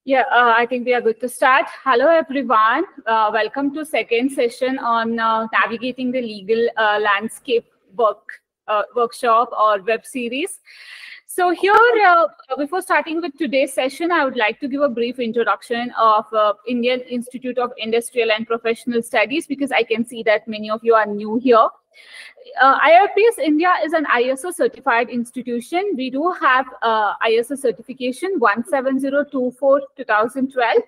Yeah, I think we are good to start. Hello, everyone. Welcome to second session on navigating the legal landscape workshop or web series. So here, before starting with today's session, I would like to give a brief introduction of Indian Institute of Industrial and Professional Studies, because I can see that many of you are new here. IRPS India is an ISO certified institution. We do have ISO certification 17024-2012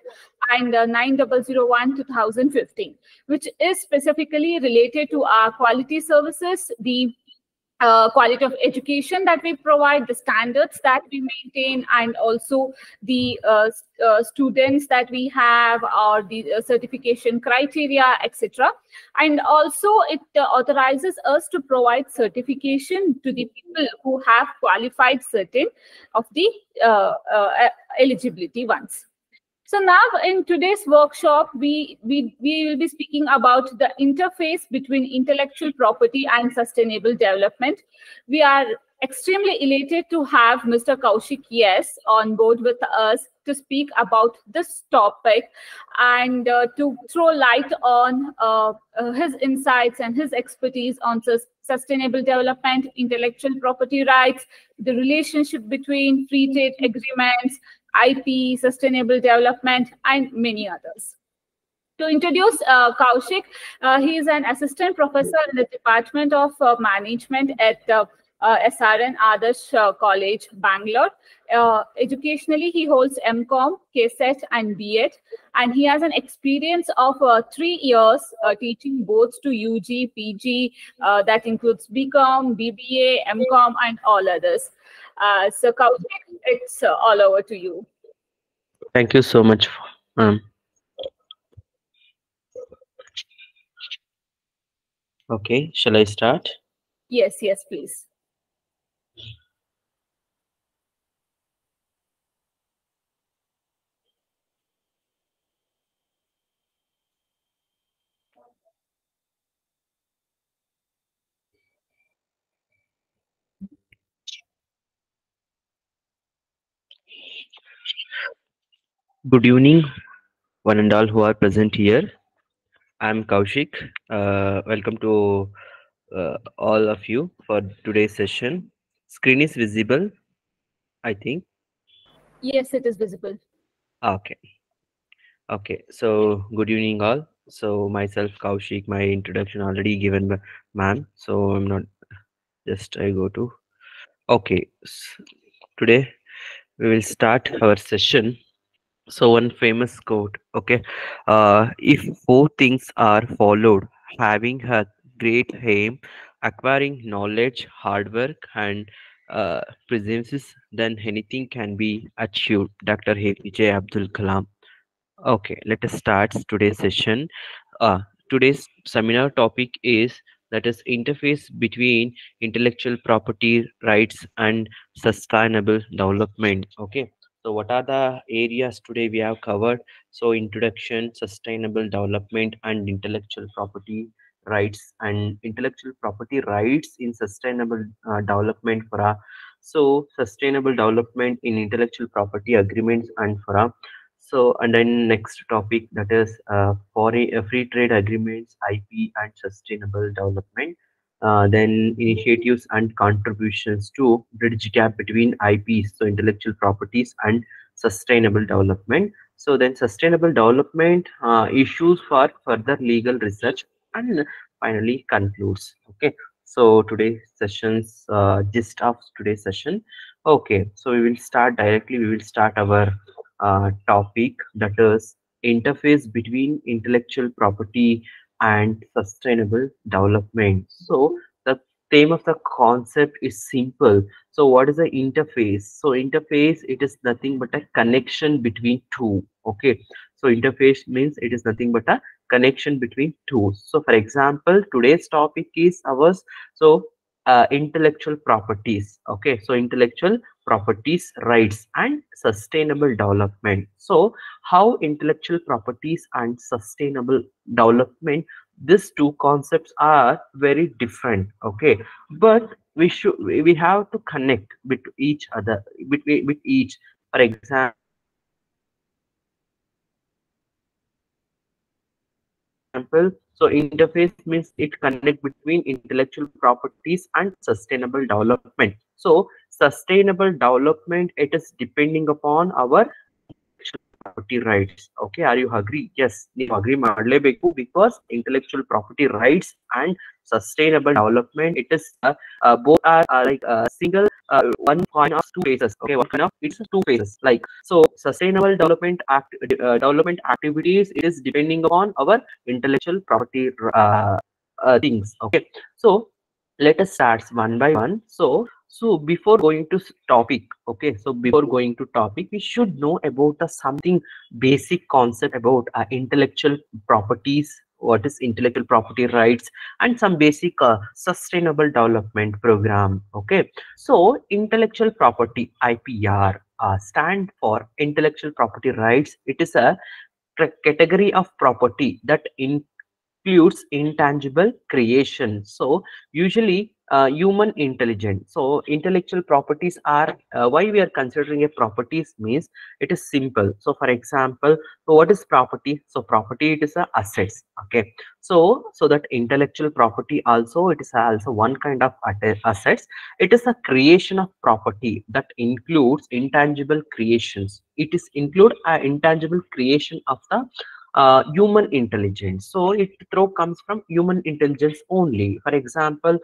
and 9001-2015, which is specifically related to our quality services, the quality of education that we provide, the standards that we maintain, and also the students that we have, or the certification criteria, etc. And also it authorizes us to provide certification to the people who have qualified certain of the eligibility ones. So now in today's workshop, we will be speaking about the interface between intellectual property and sustainable development. We are extremely elated to have Mr. Kowshik S on board with us to speak about this topic and to throw light on his insights and his expertise on sustainable development, intellectual property rights, the relationship between free trade agreements, IP, sustainable development, and many others. To introduce Kowshik, he is an assistant professor in the Department of Management at SRN Adarsh College Bangalore. Educationally, he holds MCom, KSET, and BEd, and he has an experience of 3 years teaching both to UG, PG, that includes BCom, BBA, MCom, and all others. So Kowshik, it's all over to you. Thank you so much. Okay, shall I start? Yes, please. Good evening, one and all who are present here. I'm Kowshik. Welcome to all of you for today's session. Screen is visible, I think. Yes, it is visible. Okay. Okay. So good evening, all. So myself, Kowshik. My introduction already given by ma'am. So I'm not just I go to. Okay. Today we will start our session. So one famous quote, okay, if four things are followed, having a great aim, acquiring knowledge, hard work, and presence, then anything can be achieved. Dr. APJ Abdul Kalam. Okay, let us start today's session. Today's seminar topic is, that is, interface between intellectual property rights and sustainable development. Okay, so what are the areas today we have covered? So introduction, sustainable development, and intellectual property rights, and intellectual property rights in sustainable development for a, so sustainable development in intellectual property agreements and for a, so, and then next topic, that is foreign free trade agreements, IP, and sustainable development. Then initiatives and contributions to bridge gap between IPs, so intellectual properties, and sustainable development. So then sustainable development issues for further legal research, and finally concludes. Okay. So today's session's gist of today's session. Okay. So we will start directly. We will start our topic, that is interface between intellectual property and sustainable development. So the theme of the concept is simple. So what is the interface? So interface, it is nothing but a connection between two. Okay, so interface means it is nothing but a connection between two. So for example, today's topic is ours. So intellectual properties. Okay, so intellectual properties rights and sustainable development. So how intellectual properties and sustainable development, these two concepts are very different, okay, but we have to connect with each other, with each. For example, so interface means it connect between intellectual properties and sustainable development. So sustainable development, it is depending upon our intellectual property rights. Okay, are you agree? Yes, ನೀವು agree ಮಾಡಲೇಬೇಕು because intellectual property rights and sustainable development, it is both are both are single one coin of two faces. Okay, one coin of it's two faces. Like so, sustainable development activities, it is depending upon our intellectual property things. Okay, so let us start one by one. So before going to topic, okay, so before going to topic, we should know about the something basic concept about intellectual properties, what is intellectual property rights, and some basic sustainable development program. Okay, so intellectual property, IPR, stand for intellectual property rights. It is a category of property that includes intangible creation. So usually human intelligence. So intellectual properties are why we are considering a properties means it is simple. So for example, so what is property? So property, it is a assets. Okay. So that intellectual property also, it is also one kind of assets. It is a creation of property that includes intangible creations. It is include a intangible creation of the human intelligence. So it through comes from human intelligence only. For example,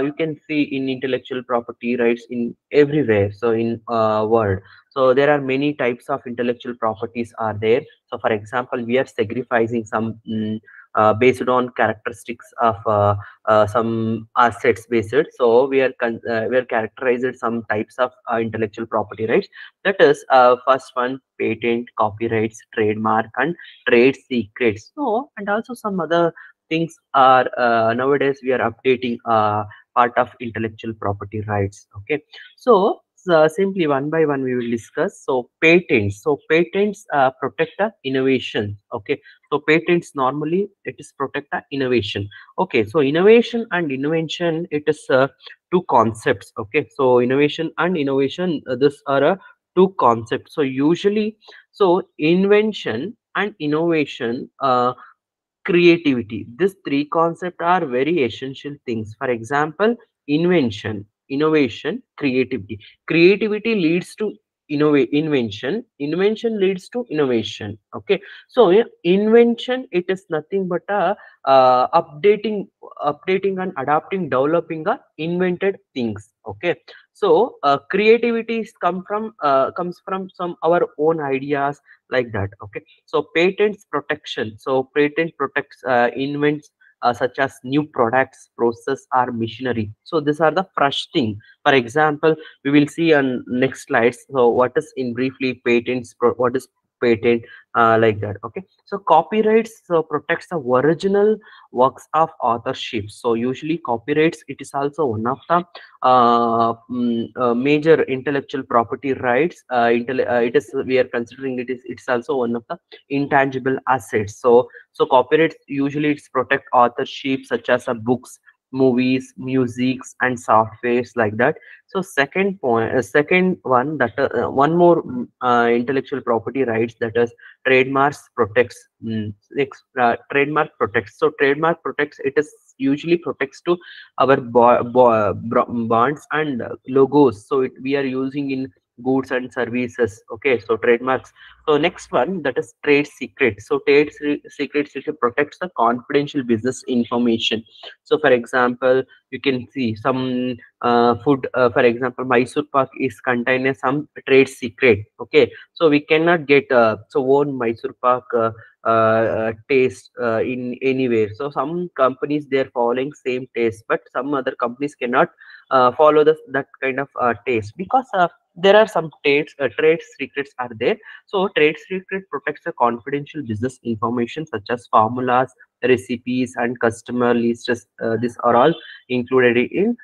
you can see in intellectual property rights in everywhere. So in world, so there are many types of intellectual properties are there. So for example, we are sacrificing some based on characteristics of some assets based. So we are characterized some types of intellectual property rights. That is first one, patent, copyrights, trademark, and trade secrets. So, and also some other things are nowadays we are updating part of intellectual property rights. Okay, so simply one by one we will discuss. So patents. So patents protect the innovation. Okay, so patents normally it is protect the innovation. Okay, so innovation and invention, it is two concepts. Okay, so innovation and innovation, this are two concepts. So usually, so invention and innovation, creativity, these three concepts are very essential things. For example, invention, innovation, creativity. Creativity leads to invention, invention leads to innovation. Okay, so yeah, invention, it is nothing but a updating and adapting, developing a invented things. Okay, so creativity comes from some our own ideas, like that. Okay, so patents protection. So patent protects invents such as new products, process, or machinery. So these are the first thing. For example, we will see on next slides. So what is in briefly patents? What is patent? Like that. Okay. So copyrights, so protects the original works of authorship. So usually copyrights, it is also one of the major intellectual property rights. It is, we are considering it is, it's also one of the intangible assets. So copyrights usually it's protect authorship such as books, movies, musics, and softwares, like that. So second point, second one, that one more intellectual property rights, that is trademarks protects. Trademark protects. So trademark protects, it is usually protects to our bonds and logos. So we are using in goods and services. Okay, so trademarks. So next one, that is trade secret. So secrets, it protects the confidential business information. So for example, you can see some food, for example, Mysore Pak is contain some trade secret. Okay, so we cannot get so own Mysore Pak taste in anywhere. So some companies, they're following same taste, but some other companies cannot follow that kind of taste, because there are some trade secrets are there. So trade secret protects the confidential business information such as formulas, recipes, and customer lists. These are all included in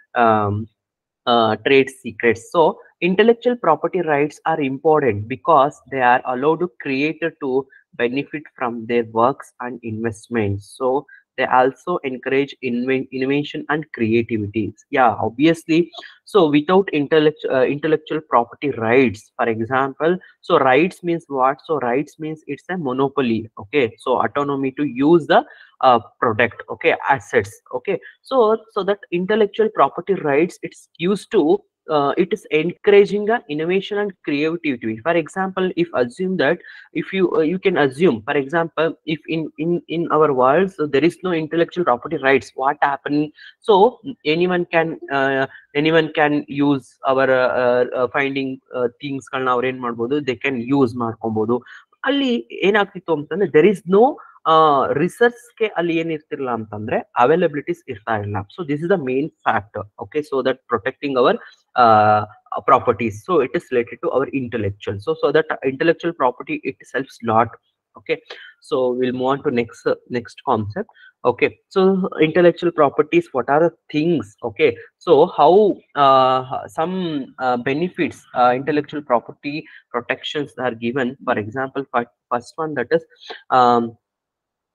trade secrets. So intellectual property rights are important because they are allowed to creator to benefit from their works and investments. So they also encourage innovation and creativity. Yeah, obviously. So without intellectual property rights, for example, so rights means what? So rights means it's a monopoly. Okay, so autonomy to use the product. Okay, assets. Okay, so that intellectual property rights it's used to it is encouraging innovation and creativity. For example, if assume that if you can assume, for example, if in our world so there is no intellectual property rights, what happen? So anyone can use our finding things ಗಳನ್ನ ಅವ್ರು ಏನ್ ಮಾಡ್ಬೋದು, they can use ಮಾಡ್ಕೊಬಹುದು. ಅಲ್ಲಿ ಏನಾಗ್ತಿತ್ತು ಅಂತಂದ್ರೆ there is no ರಿಸರ್ಚ್ಗೆ ಅಲ್ಲಿ ಏನಿರ್ತಿರಲ್ಲ ಅಂತಂದ್ರೆ ಅವೈಲಬಿಲಿಟೀಸ್ ಇರ್ತಾ ಇಲ್ಲ. So this is the main factor. Okay, so that protecting our properties. So it is related to our intellectual. So that intellectual property it helps lot. Okay, so we'll move on to next concept. Okay, so intellectual properties, what are the things? Okay, so how some benefits intellectual property protections are given. For example, first one, that is um,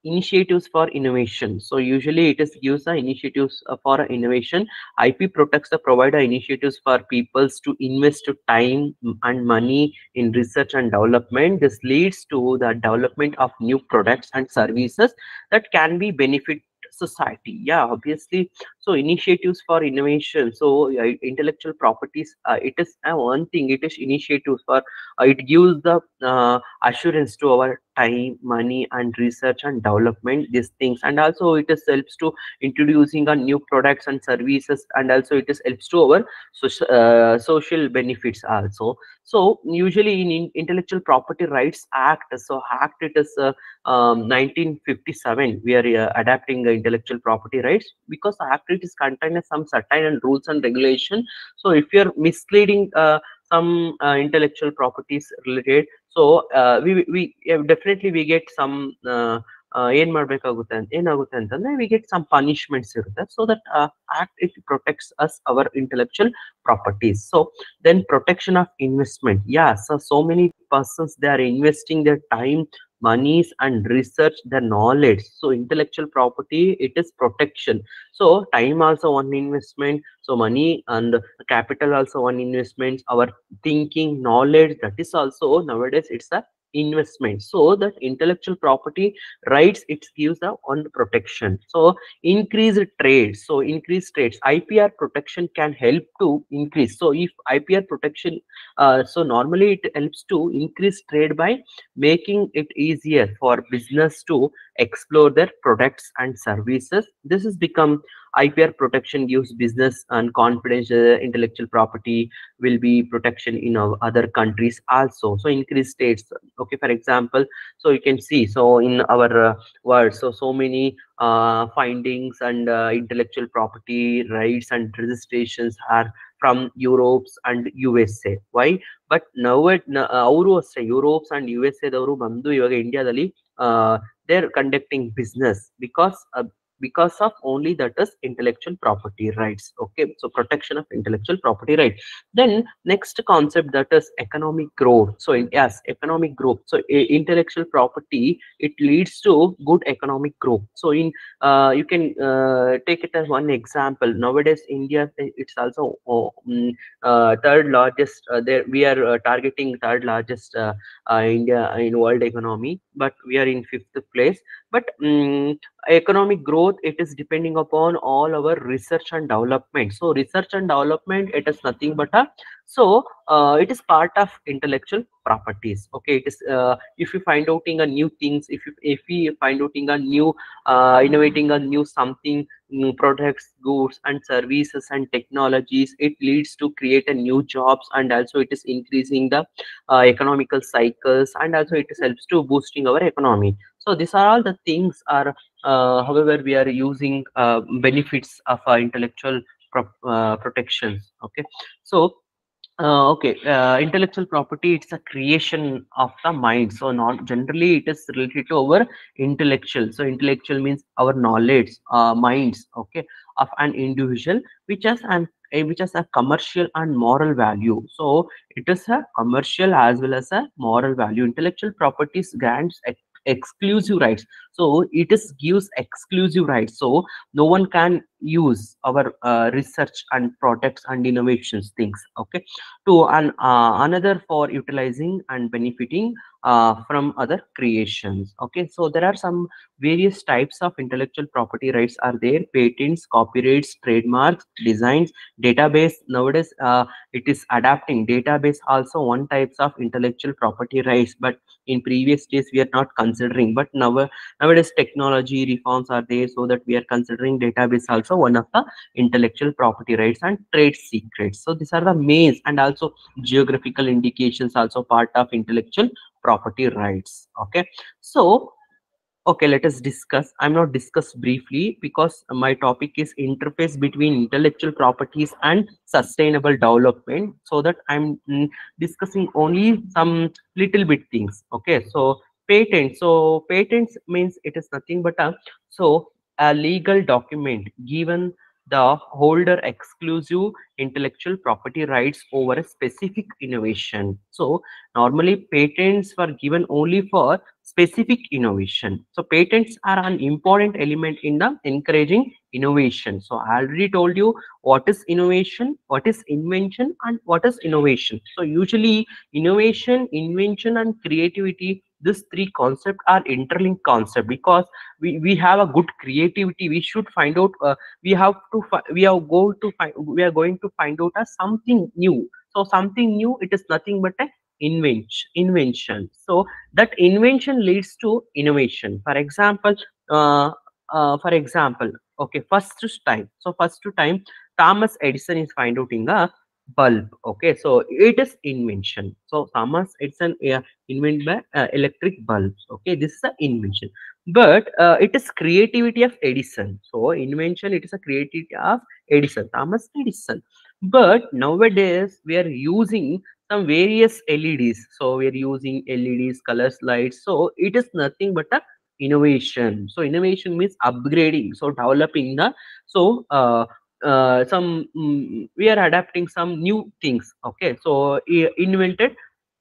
initiatives for innovation. So usually it is gives the initiatives for innovation. IP protects the provider initiatives for peoples to invest time and money in research and development. This leads to the development of new products and services that can be benefit society. Yeah, obviously. So initiatives for innovation. So intellectual properties, it is one thing. It is initiatives for it gives the assurance to our time, money, and research and development, these things. And also it is helps to introducing a new products and services, and also it is helps to our social benefits also. So usually in intellectual property rights act, so act it is 1957 we are adapting the intellectual property rights, because act it is contained some certain and rules and regulation. So if you are misleading some intellectual properties related, so definitely we get some ಏನ್ ಮಾಡ್ಬೇಕಾಗುತ್ತೆ ಏನಾಗುತ್ತೆ ಅಂತಂದ್ರೆ we get some punishments ಇರುತ್ತೆ. So that act it protects us our intellectual properties. So then protection of investment. Yeah, so many persons they are investing their time, monies, and research their knowledge. So intellectual property it is protection. So time also one investment, so money and capital also one investment. Our thinking, knowledge, that is also nowadays it's a investment. So that intellectual property rights it gives the one protection. So increased trade. So increased trades, IPR protection can help to increase. So if IPR protection so normally it helps to increase trade by making it easier for business to explore their products and services. This has become IPR protection gives business and confidential intellectual property will be protection in our other countries also. So increased states. Okay, for example, so you can see, so in our world, so many findings and intellectual property rights and registrations are from Europe and USA. Why? But now ಅವರು ಅಷ್ಟೇ ಯುರೋಪ್ಸ್ and U S ಎದವರು ಬಂದು ಇವಾಗ ಇಂಡಿಯಾದಲ್ಲಿ they're conducting business because of only that is intellectual property rights. Okay, so protection of intellectual property right. Then next concept, that is economic growth. So yes, economic growth. So intellectual property it leads to good economic growth. So in you can take it as one example. Nowadays India it's also third largest there we are targeting third largest India in world economy, but we are in fifth place. But economic growth it is depending upon all our research and development. So research and development it is nothing but a it is part of intellectual properties. Okay, it is if you find out in a new things, if we find out in a new innovating a new something, new products, goods and services and technologies, it leads to create a new jobs, and also it is increasing the economical cycles, and also it is helps to boosting our economy. So these are all the things are however we are using benefits of intellectual protections. Okay, so okay, intellectual property it's a creation of the mind. So not generally it is related to our intellectual. So intellectual means our knowledge, minds, okay, of an individual which has an which has a commercial and moral value. So it is a commercial as well as a moral value. Intellectual properties grants exclusive rights. So it is gives exclusive rights. So no one can use our research and products and innovations things. Okay, to another for utilizing and benefiting from other creations. Okay, so there are some various types of intellectual property rights are there: patents, copyrights, trademarks, designs, database. Nowadays it is adapting database also one types of intellectual property rights, but in previous days we are not considering. But nowadays technology reforms are there, so that we are considering database also one of the intellectual property rights. And trade secrets, so these are the main. And also geographical indications also part of intellectual property rights. Okay, so okay, let us discuss. I'm not discuss briefly because my topic is interface between intellectual properties and sustainable development. So that I'm discussing only some little bit things. Okay, so patent. So patents means it is nothing but a legal document given the holder exclusive intellectual property rights over a specific innovation. So normally patents were given only for specific innovation. So patents are an important element in the encouraging innovation. So I already told you what is innovation, what is invention, and what is innovation. So usually innovation, invention, and creativity, these three concepts are interlinked concept, because we have a good creativity. We should find out we have to we are going to find out as something new. So something new, it is nothing but a invention. So that invention leads to innovation. For example, uh, for example, okay, first time Thomas Edison is find out in a bulb. Okay, so it is invention. So Thomas Edison invent by electric bulbs. Okay, this is an invention. But it is creativity of Edison. So invention, it is a creativity of Edison, Thomas Edison. But nowadays we are using some various LEDs. So we are using LEDs, colors, lights. So it is nothing but a innovation. So innovation means upgrading. So developing the so some we are adapting some new things. Okay, so invented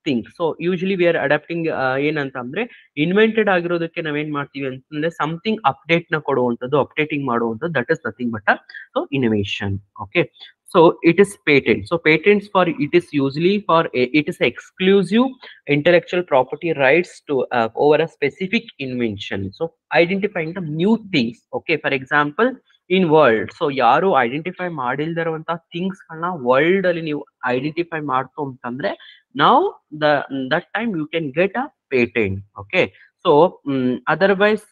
things. So usually we are adapting ಏನಂತಂದ್ರೆ invented ಆಗಿರೋದಕ್ಕೆ ನಾವೇನ್ ಮಾಡ್ತೀವಿ ಅಂತಂದ್ರೆ something update ನ ಕೊಡುವಂಥದ್ದು, updating ಮಾಡುವಂಥದ್ದು, that is nothing but so innovation. Okay, so it is patent. So patents for it is usually for it is exclusive intellectual property rights to over a specific invention. So identifying the new things. Okay, for example in world, so ಯಾರು identify ಮಾಡಿಲ್ದಿರುವಂತಹ things ಗಳನ್ನ world ಅಲ್ಲಿ ನೀವು identify ಮಾಡ್ತು ಅಂತಂದ್ರೆ now the that time you can get a patent. Okay, so otherwise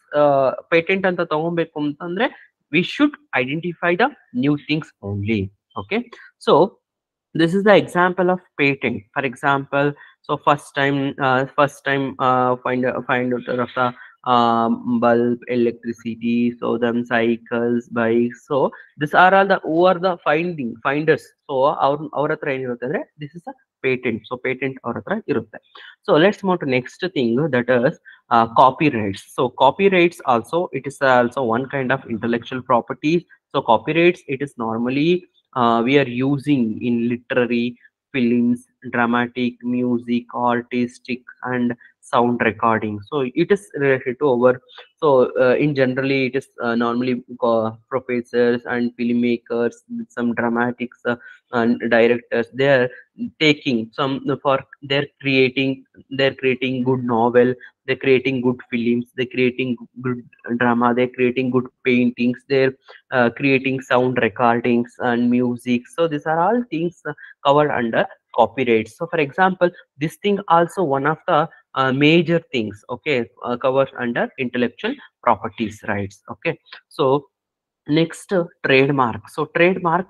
patent ಅಂತ ತಗೊಬೇಕು ಅಂತಂದ್ರೆ we should identify the new things only. Okay, so this is the example of patent. For example, so first time find out of the bulb, electricity, so then cycles, bikes. So these are all the who are the finders. So our hatra ಏನಿರುತ್ತೆ ಅಂದ್ರೆ this is a patent. So patent our hatra irutte. So let's move to next thing, that is copyrights. So copyrights also, it is also one kind of intellectual property. So copyrights, it is normally we are using in literary, films, dramatic, music, artistic, and sound recording. So it is related to our, so in generally it is normally professors and filmmakers, some dramatics and directors, they are taking some for they're creating good novel, they're creating good films, they're creating good drama, they're creating good paintings, they're creating sound recordings and music. So these are all things covered under copyright. So for example, this thing also one of the major things, okay, covered under intellectual properties rights. Okay, so next trademark. So trademark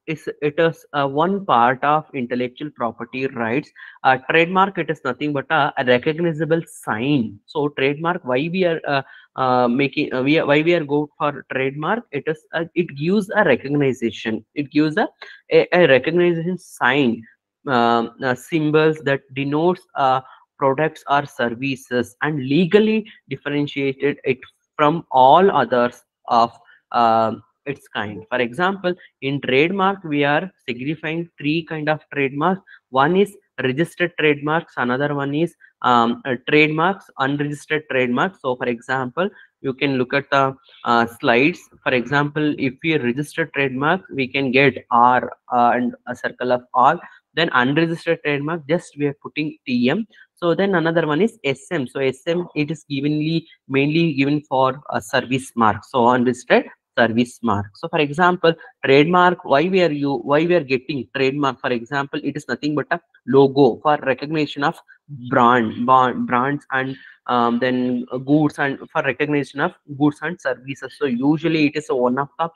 is, it is one part of intellectual property rights. Trademark, it is nothing but a recognizable sign. So trademark, why we are making why we are go for trademark, it is it gives a recognition, it gives a recognition sign, symbols that denotes products or services, and legally differentiated it from all others of its kind. For example, in trademark, we are signifying three kind of trademarks. One is registered trademarks, another one is trademarks, unregistered trademarks. So, for example, you can look at the slides. For example, if we register trademark, we can get R and a circle of R. Then unregistered trademark, just we are putting TM. So then another one is SM. So SM, it is mainly given for a service mark. So unregistered service mark. So for example, trademark, why we are getting trademark? For example, it is nothing but a logo for recognition of brands and then goods, and for recognition of goods and services. So usually it is one of the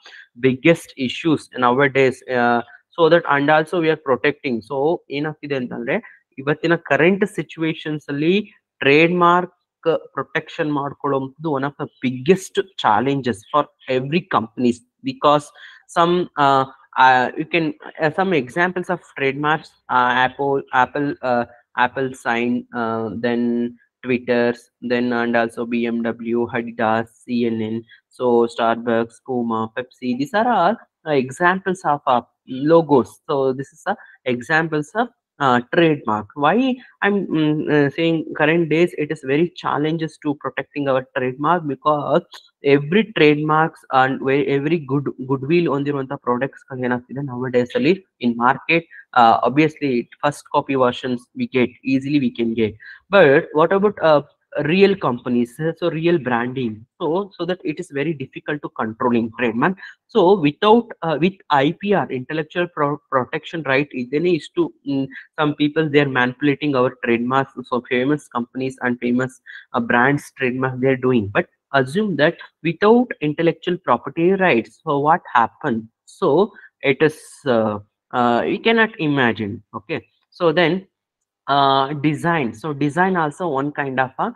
biggest issues nowadays. So that, and also we are protecting. So ಏನಾಗ್ತಿದೆ ಅಂತಂದ್ರೆ ಇವತ್ತಿನ current situations ಅಲ್ಲಿ trade protection ಮಾಡ್ಕೊಳ್ಳುವಂಥದ್ದು one of the biggest challenges for every companies, because some you can some examples of trademarks, Apple sign, then Twitter's, then and also BMW, Adidas, CNN, so Starbucks, Puma, Pepsi. These are all examples of logos. So this is examples of trademark. Why I'm saying current days it is very challenges to protecting our trademark, because every trademarks and every goodwill on the products ಏನಾಗ್ತಿದೆ nowadays ಅಲ್ಲಿ in market. Obviously first copy versions we get easily, we can get, but what about real companies? So real branding, so that it is very difficult to controlling trademark. So without with IPR, intellectual protection right, then is to some people they are manipulating our trademarks. So famous companies and famous brands trademark they are doing, but assume that without intellectual property rights, so what happened? So it is you cannot imagine. Okay, so then design. So design also one kind of a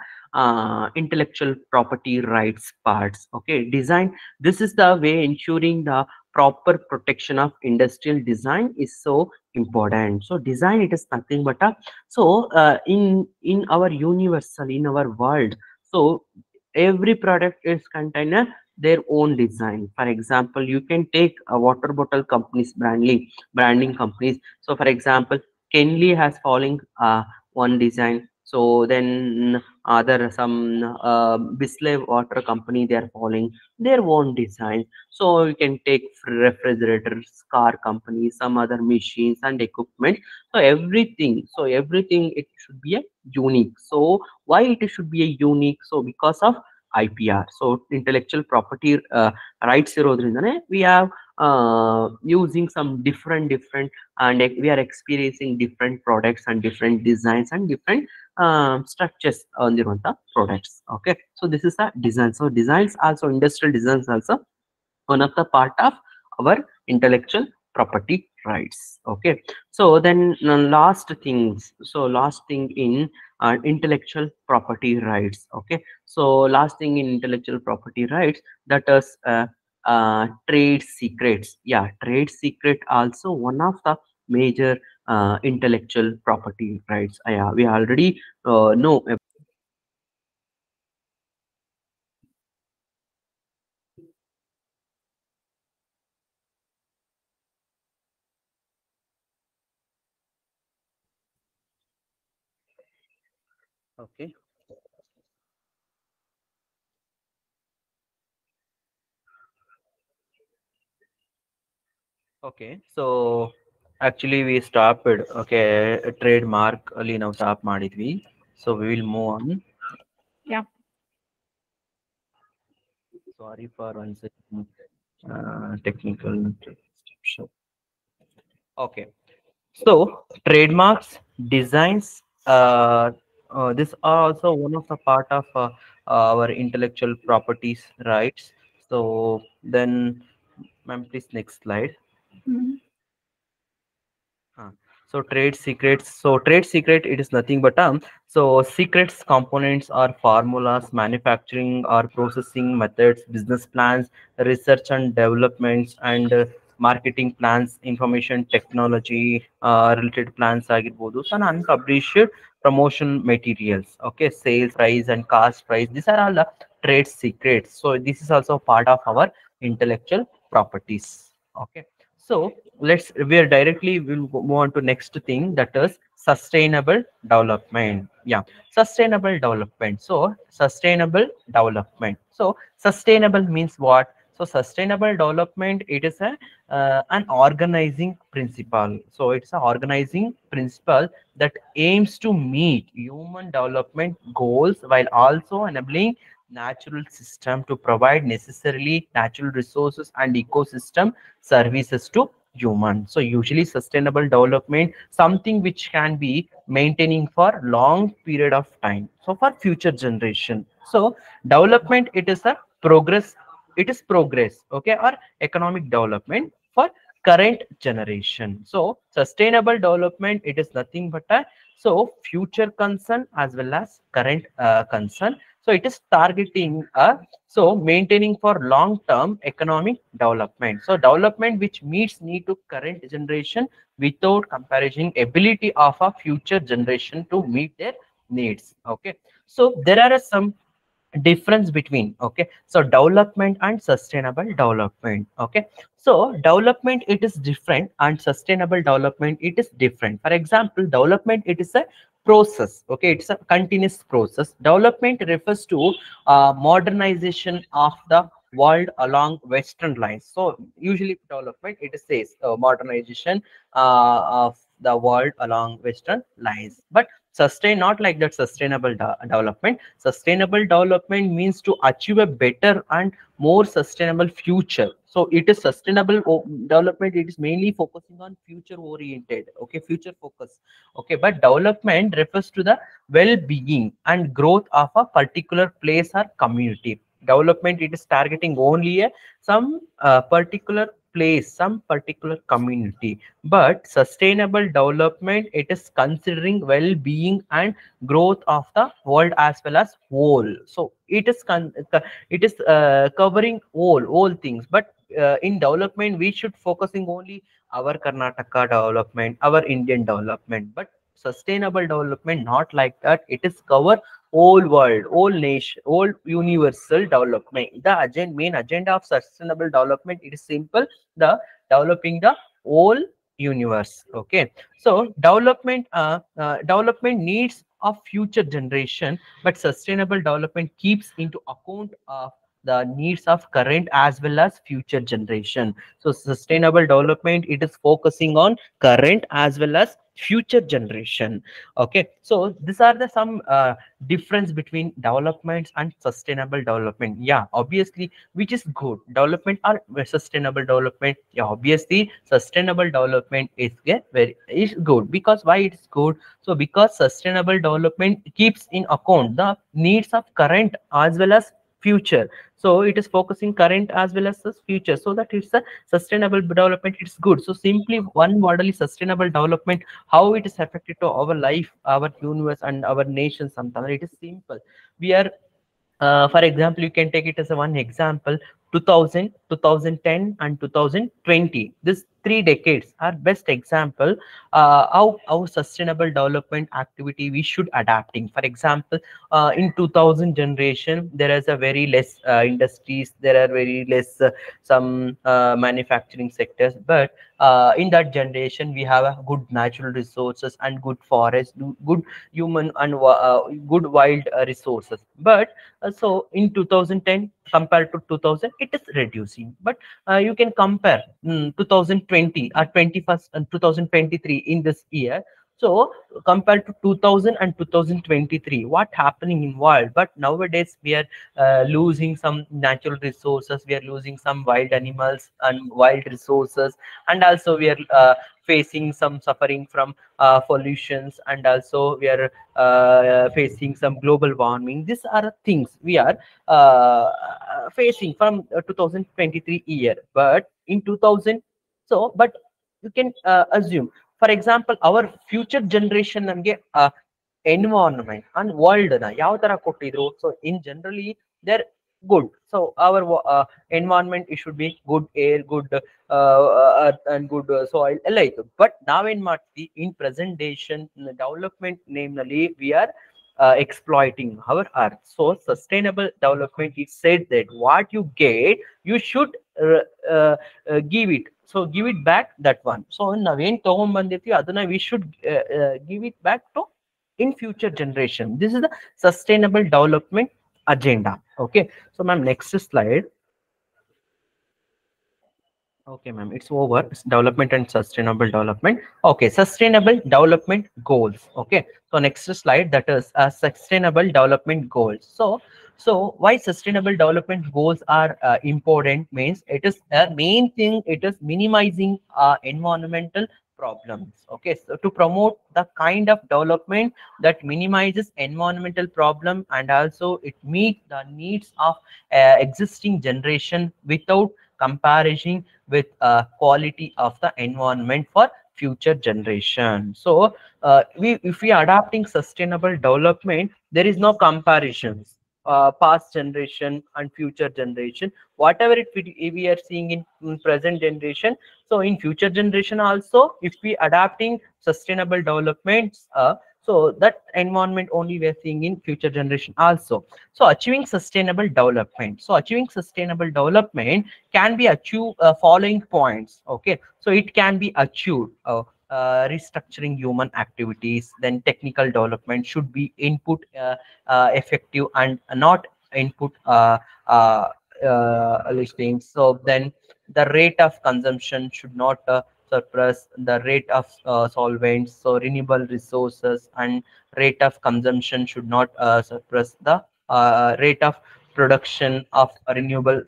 intellectual property rights parts. Okay, design, this is the way ensuring the proper protection of industrial design is so important. So design, it is nothing but a, so in our universal, in our world, so every product is contain their own design. For example, you can take a water bottle companies, branding companies. So for example, Kenley has following one design. So then other some Bislev water company, they are following their own design. So you can take refrigerators, car companies, some other machines and equipment. So everything it should be a unique. So why it should be a unique? So because of IPR. So intellectual property rights irodrindaನೆ we have using some different and we are experiencing different products and different designs and different structures on the products. Okay, so this is a design. So designs also, industrial designs also one of the part of our intellectual property rights. Okay, so then last things, so last thing in intellectual property rights. Okay, so last thing in intellectual property rights, that is trade secrets. Yeah, trade secret also one of the major intellectual property rights. Yeah, we already know. Okay. Okay, so actually we stopped. Okay, trademark ali now stop ಮಾಡಿದ್ವಿ. So we will move on. Yeah. Sorry for one second. Technical disruption. Okay, so trademarks, designs, this are also one of the part of our intellectual properties rights. So then, ma'am, please next slide. Mhm. Huh. So trade secrets. So trade secret, it is nothing but so secrets components are formulas, manufacturing or processing methods, business plans, research and developments, and marketing plans, information technology related plans ಆಗಿರ್ಬೋದು. So unpublished promotion materials. Okay, sales price and cost price. These are all the trade secrets. So this is also part of our intellectual properties. Okay, so we are directly will move on to next thing, that is sustainable development. Yeah, sustainable development. So sustainable means what? So sustainable development, it is a an organizing principle. So it's an organizing principle that aims to meet human development goals while also enabling natural system to provide necessarily natural resources and ecosystem services to human. So usually sustainable development, something which can be maintaining for long period of time, so for future generation. So development, it is a progress, it is progress, okay, or economic development for current generation. So sustainable development, it is nothing but a future concern as well as current concern. So it is targeting maintaining for long term economic development. So development which meets need to current generation without comparison ability of a future generation to meet their needs. Okay, so there are some difference between, okay, so development and sustainable development. Okay, so development, it is different, and sustainable development, it is different. For example, development, it is a process, okay, it's a continuous process. Development refers to modernization of the world along western lines. So usually development, it says modernization of the world along western lines. But sustain, not like that. Development, sustainable development means to achieve a better and more sustainable future. So it is sustainable development, it is mainly focusing on future oriented, okay, future focus. Okay, but development refers to the well-being and growth of a particular place or community. Development, it is targeting only a some particular place, some particular community. But sustainable development, it is considering well-being and growth of the world as well as whole. So it is covering all things. But in development, we should focusing only our Karnataka development, our Indian development. But sustainable development, not like that. It is cover whole world, whole nation, whole universal development. The main agenda of sustainable development, it is simple: the developing the whole universe. Okay, so development needs of future generation, but sustainable development keeps into account of the needs of current as well as future generation. So sustainable development, it is focusing on current as well as future generation. Okay, so these are the some difference between developments and sustainable development. Yeah, obviously, which is good, development or sustainable development? Yeah, obviously sustainable development is very is good. Because why it is good? So because sustainable development keeps in account the needs of current as well as future. So it is focusing current as well as the future, so that it's a sustainable development, it's good. So simply one model is sustainable development, how it is affected to our life, our universe, and our nation. Sometimes it is simple. We are for example, you can take it as a one example: 2000, 2010, and 2020. These 3 decades are best example how sustainable development activity we should adapting. For example, in 2000 generation, there is a very less industries, there are very less some manufacturing sectors. But in that generation, we have a good natural resources and good forest, good human and good wild resources. But so in 2010 compared to 2000, it is reducing. But you can compare 2020 or 21st and 2023 in this year. So compared to 2000 and 2023, what happening in world? But nowadays we are losing some natural resources, we are losing some wild animals and wild resources, and also we are facing some suffering from pollutions, and also we are facing some global warming. These are things we are facing from 2023 year. But in 2000, so but you can assume, for example, our future generation ನಮಗೆ environment and world ನ ಯಾವ ತರ ಕೊಟ್ಟಿದ್ರು. So in generally they're good. So our environment, it should be good air, good earth, and good soil ಎಲ್ಲ ಇತ್ತು. But ನಾವೇನ್ ಮಾಡ್ತೀವಿ, in presentation development name ನಲ್ಲಿ we are exploiting our earth. So sustainable development, it said that what you get, you should give it. So give it back, that one. So ನಾವೇನ್ ತಗೊಂಡ್ಬಂದಿರ್ತೀವಿ ಅದನ್ನ we should give it back to in future generation. This is the sustainable development agenda. Okay, so ma'am, next slide. Okay, ma'am, it's over. It's development and sustainable development. Okay, sustainable development goals. Okay, so next slide, that is sustainable development goals. So why sustainable development goals are important means it is a main thing. It is minimizing environmental problems. Okay, so to promote the kind of development that minimizes environmental problem and also it meets the needs of existing generation without comparison with quality of the environment for future generation. So if we adopting sustainable development, there is no comparisons, past generation and future generation. Whatever we are seeing in present generation, so in future generation also, if we adapting sustainable developments, so that environment only we are seeing in future generation also. So achieving sustainable development. So achieving sustainable development can be achieved following points. Okay, so it can be achieved restructuring human activities, then technical development should be input effective and not input listing. So then the rate of consumption should not surpass the rate of solvents. So renewable resources and rate of consumption should not surpass the rate of production of renewable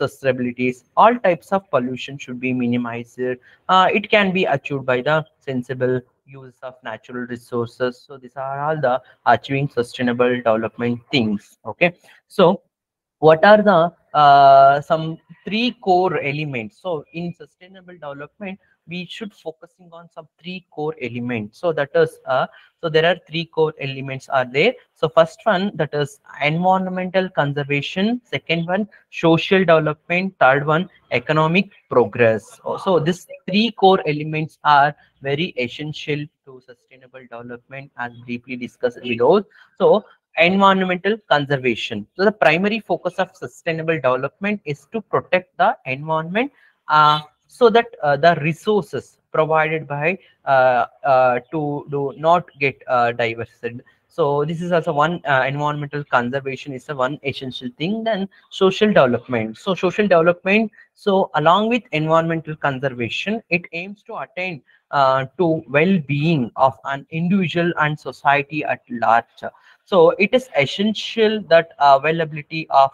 sustainabilities. All types of pollution should be minimized. It can be achieved by the sensible use of natural resources. So these are all the achieving sustainable development things. Okay, so what are the some three core elements? So in sustainable development we should focusing on some three core elements. So that is so there are three core elements are there. So first one, that is environmental conservation, second one social development, third one economic progress. So these three core elements are very essential to sustainable development as briefly discussed below. So environmental conservation. So the primary focus of sustainable development is to protect the environment so that the resources provided by to do not get diverted. So this is also one environmental conservation is a one essential thing. Then social development. So social development. So along with environmental conservation, it aims to attain to well-being of an individual and society at large. So it is essential that availability of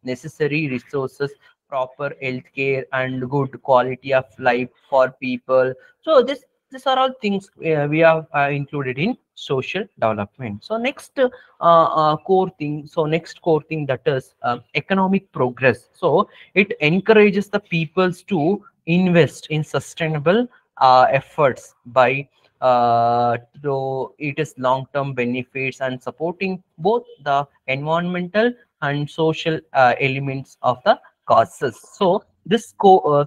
necessary resources, proper healthcare, and good quality of life for people. So these are all things we have included in social development. So next core thing. So next core thing, that is economic progress. So it encourages the peoples to invest in sustainable efforts by so it is long-term benefits and supporting both the environmental and social elements of the causes. So this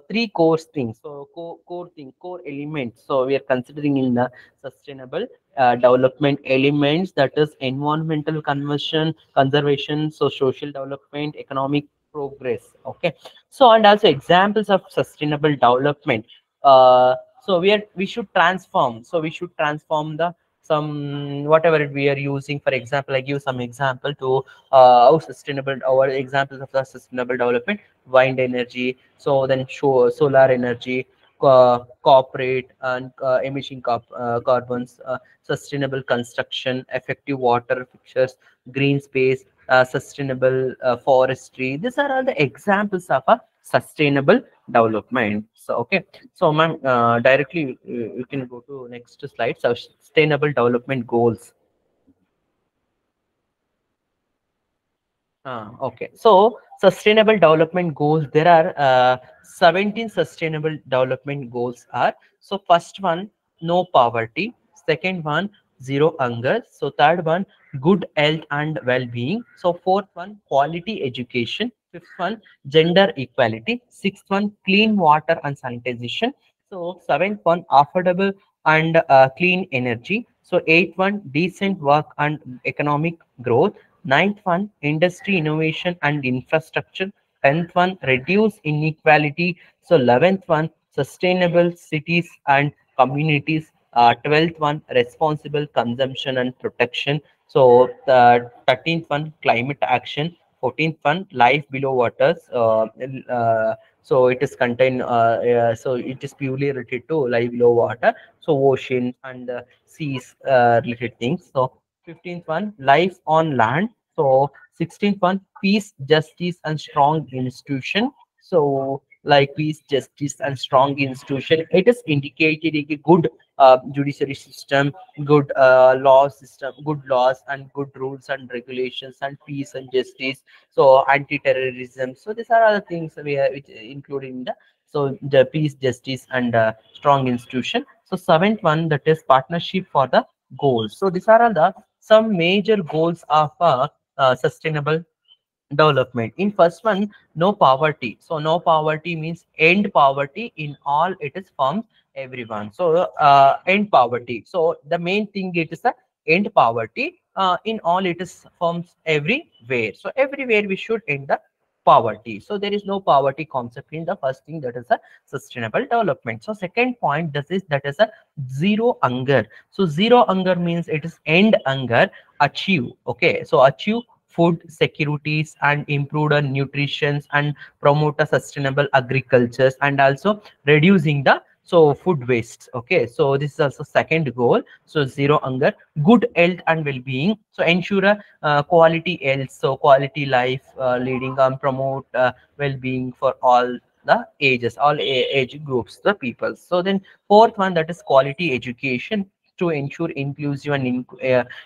three core things. So core elements. So we are considering in the sustainable development elements, that is environmental conservation, so social development, economic progress. Okay. So and also examples of sustainable development. So we should transform. So we should transform the some whatever we are using. For example, I give some example to how sustainable our examples of the sustainable development: wind energy, so then solar energy, corporate and emission carbons, sustainable construction, effective water fixtures, green space, sustainable forestry. These are all the examples of a sustainable development. So okay, so ma'am, directly you can go to next slide. So sustainable development goals. Okay, so sustainable development goals. There are 17 sustainable development goals are. So first one, no poverty. Second one, zero hunger. So third one, good health and well-being. So fourth one, quality education. Fifth one, gender equality. Sixth one, clean water and sanitation. So seventh one, affordable and clean energy. So eighth one, decent work and economic growth. Ninth one, industry innovation and infrastructure 10th one, reduce inequality. So 11th one, sustainable cities and communities. 12th one, responsible consumption and protection. So the 13th one, climate action. 14th one, life below waters. So it is contained. So it is purely related to life below water. So ocean and seas related things. So 15th one, life on land. So 16th one, peace, justice, and strong institution. So like peace, justice, and strong institution, it is indicated a good judiciary system, good law system, good laws and good rules and regulations, and peace and justice. So anti-terrorism. So these are other things we are which included in the so the peace, justice, and strong institution. So seventh one, that is partnership for the goals. So these are all the some major goals of sustainable development. In first one, no poverty. So no poverty means end poverty in all its forms, everyone. So end poverty. So the main thing it is a end poverty in all its forms everywhere. So everywhere we should end the poverty. So there is no poverty concept in the first thing, that is a sustainable development. So second point, this is that is a zero hunger. So zero hunger means it is end hunger achieve. Okay, so achieve food securities and improved nutrition and promote a sustainable agriculture, and also reducing the so food waste. Okay, so this is also second goal. So zero hunger, good health and well-being. So ensure a quality health, so quality life, leading and promote well-being for all the ages, all age groups, the people. So then fourth one, that is quality education to ensure inclusive and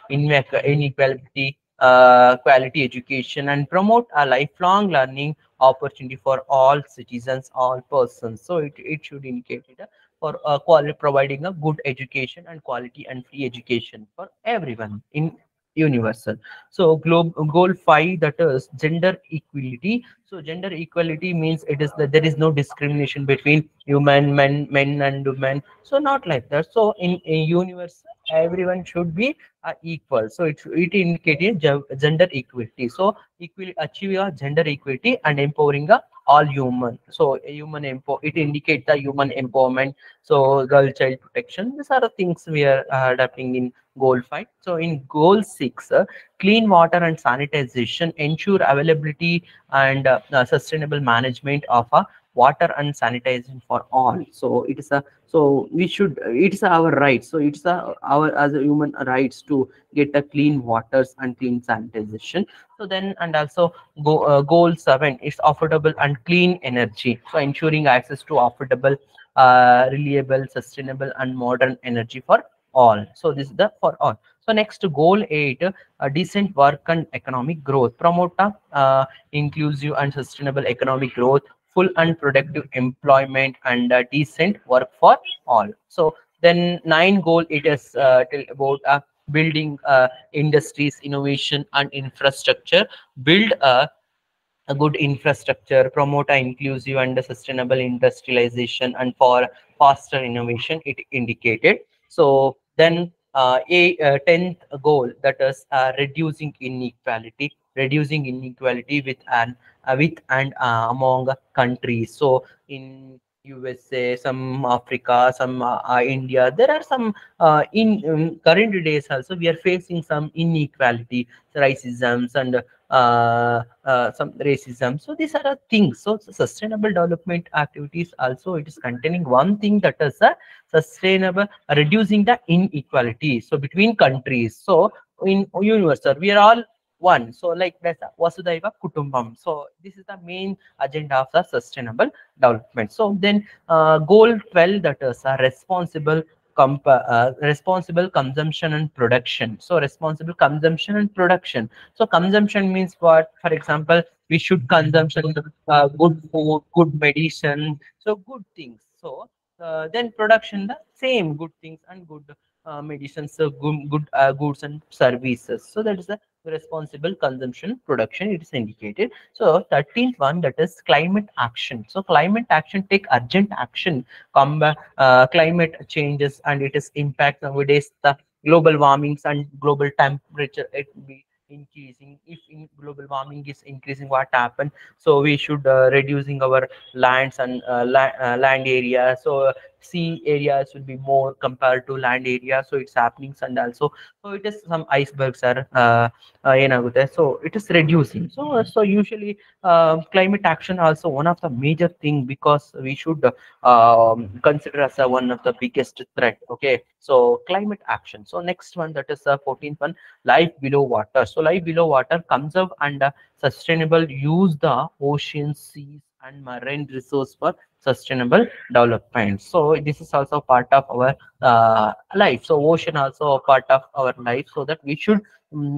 inequality, quality education, and promote a lifelong learning opportunity for all citizens, all persons. So it should indicate it for quality, providing a good education and quality and free education for everyone in universal. So goal 5, that is gender equality. So gender equality means it is that there is no discrimination between human men and women. So not like that. So in universe, everyone should be equal. So it indicates gender equality. So equal achieve a gender equality and empowering all human. So human it indicates the human empowerment. So girl child protection. These are the things we are adapting in goal 5. So in goal 6, clean water and sanitization, ensure availability and sustainable management of water and sanitization for all. So it is a so we should it's our right. So it's our as a human rights to get a clean waters and clean sanitization. So then and also goal 7 is affordable and clean energy. So ensuring access to affordable, reliable, sustainable, and modern energy for all. So this is the for all. So next goal 8, decent work and economic growth. Promote inclusive and sustainable economic growth, full and productive employment, and decent work for all. So then 9 goal, it is about building industries, innovation, and infrastructure. Build a good infrastructure, promote a inclusive and sustainable industrialization, and for faster innovation, it indicated. So then a 10th goal, that is reducing inequality with and among countries. So in USA, some Africa, some India, there are some in current days also we are facing some inequality, racisms, and some racism. So these are the things. So sustainable development activities also, it is containing one thing, that is a sustainable reducing the inequality so between countries. So in universal we are all one. So like that's Vasudhaiva Kutumbam. So this is the main agenda of the sustainable development. So then goal 12, that is responsible consumption and production. So responsible consumption and production. So consumption means what? For example, we should consumption good food, good medicine, so good things. So then production, the same good things and good medicines, so good goods and services. So that is the responsible consumption production. It is indicated. So 13th one, that is climate action. So climate action, take urgent action, combat climate changes and its impact nowadays. The global warmings and global temperature, it be increasing. If in global warming is increasing, what happen? So we should reducing our lands and land area. So sea areas will be more compared to land area. So it's happening, and also so it is some icebergs are so it is reducing. So usually climate action also one of the major thing, because we should consider as one of the biggest threat. Okay, so climate action. So next one, that is the 14th one, life below water. So life below water conserve and sustainable use the ocean, seas and marine resource for sustainable development. So this is also part of our life. So ocean also a part of our life, so that we should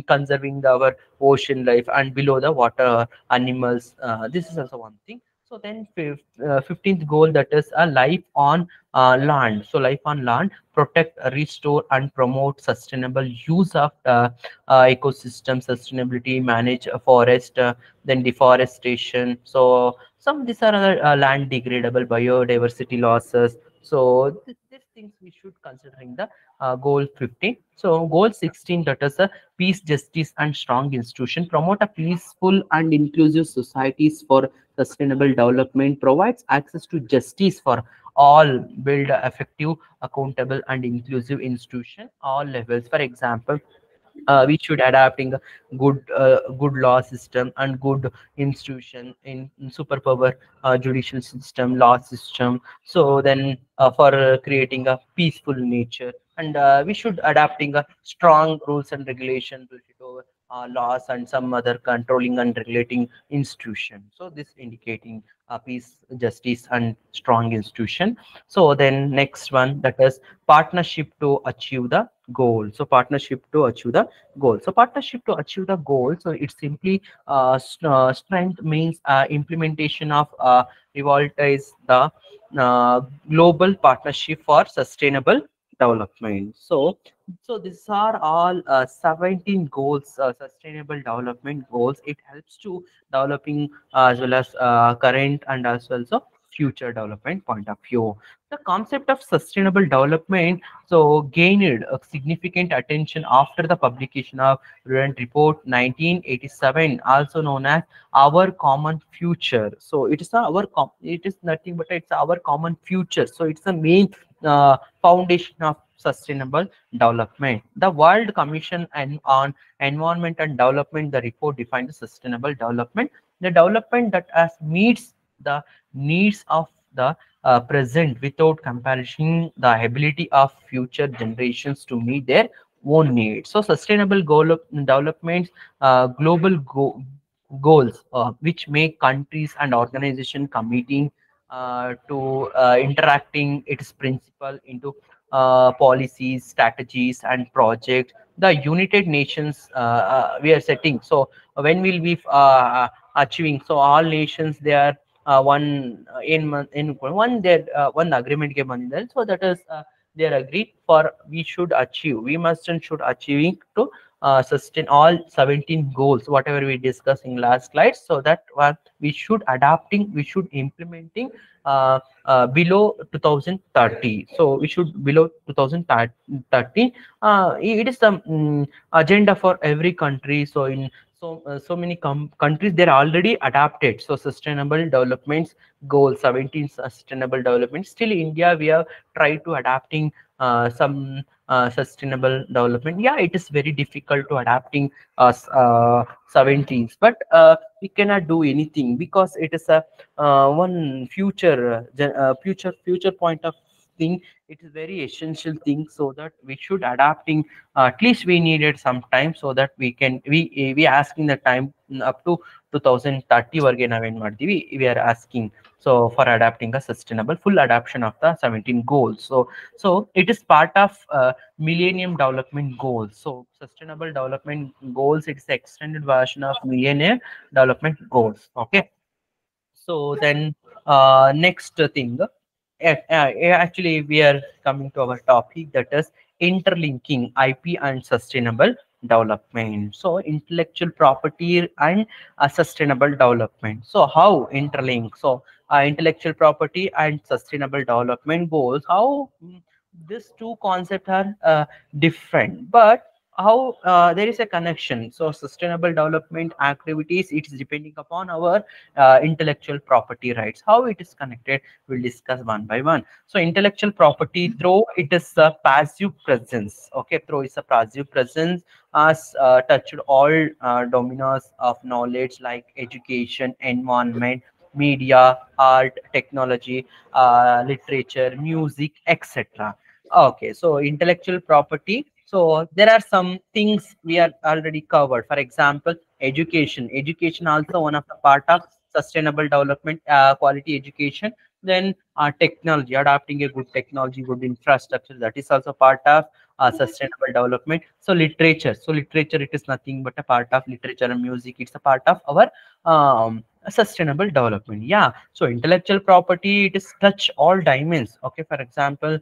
conserving our ocean life and below the water animals. This is also one thing. So then 15th goal, that is a life on land. So life on land, protect, restore and promote sustainable use of ecosystem sustainability, manage a forest, then deforestation. So some these are other land degradable, biodiversity losses. So these things we should considering the goal 15. So goal 16, that is a peace, justice and strong institution, promote a peaceful and inclusive societies for sustainable development, provides access to justice for all, build a effective, accountable and inclusive institution all levels. For example, we should adapting a good law system and good institution in superpower judicial system, law system. So then for creating a peaceful nature, and we should adapting a strong rules and regulation related to laws and some other controlling and regulating institution. So this indicating peace, justice and strong institution. So then next one, that is partnership to achieve the goal. So partnership to achieve the goal. So partnership to achieve the goal. So it's simply strength means implementation of revitalize the global partnership for sustainable development. So these are all 17 goals, sustainable development goals. It helps to developing as well as current and as well as future development point of view. The concept of sustainable development so gained a significant attention after the publication of Relevant Report 1987, also known as Our Common Future. So it is it is nothing but it's our common future. So it's the main foundation of sustainable development. The World Commission on Environment and Development, the report defined the sustainable development, the development that as meets the needs of the present without comparison the ability of future generations to meet their own needs. So sustainable goal of development, global goals which make countries and organization committing to interacting its principle into policies, strategies and projects. The United Nations we are setting. So when will we achieving? So all nations, they are one in one there one agreement ke bandhal. So that is they are agreed for we should achieve, we must and should achieving to sustain all 17 goals whatever we discussed in last slides. So that one we should adapting, we should implementing below 2030. So we should below 2030. It is the agenda for every country. So in so many countries they're already adapted. So sustainable developments goal 17 sustainable development. Still India we have tried to adapting some sustainable development. Yeah, it is very difficult to adapting 17s, but we cannot do anything because it is a one future future point of thing. It is very essential thing, so that we should adapting. At least we needed some time, so that we can we asking the time up to 2030 varge ನಾವೇನ್ ಮಾಡ್ತೀವಿ, we are asking so for adapting a sustainable full adaptation of the 17 goals. So it is part of millennium development goals. So sustainable development goals, it's the extended version of millennium development goals. Okay, so then next thing, actually we are coming to our topic, that is interlinking IP and sustainable development. So intellectual property and sustainable development. So how interlink? So intellectual property and sustainable development goals. How these two concepts are different, but how there is a connection. So sustainable development activities, it is depending upon our intellectual property rights. How it is connected, we'll discuss one by one. So intellectual property, through it is a passive presence. Okay, through is a passive presence, as touched all domains of knowledge like education, environment, media, art, technology, literature, music, etc. Okay, so intellectual property. So there are some things we are already covered. For example, education. Education also one of the part of sustainable development, quality education. Then technology, adapting a good technology, good infrastructure. That is also part of sustainable development. So literature. So literature, it is nothing but a part of literature and music. It's a part of our sustainable development. Yeah. So intellectual property, it is touch all dimensions. Okay. For example,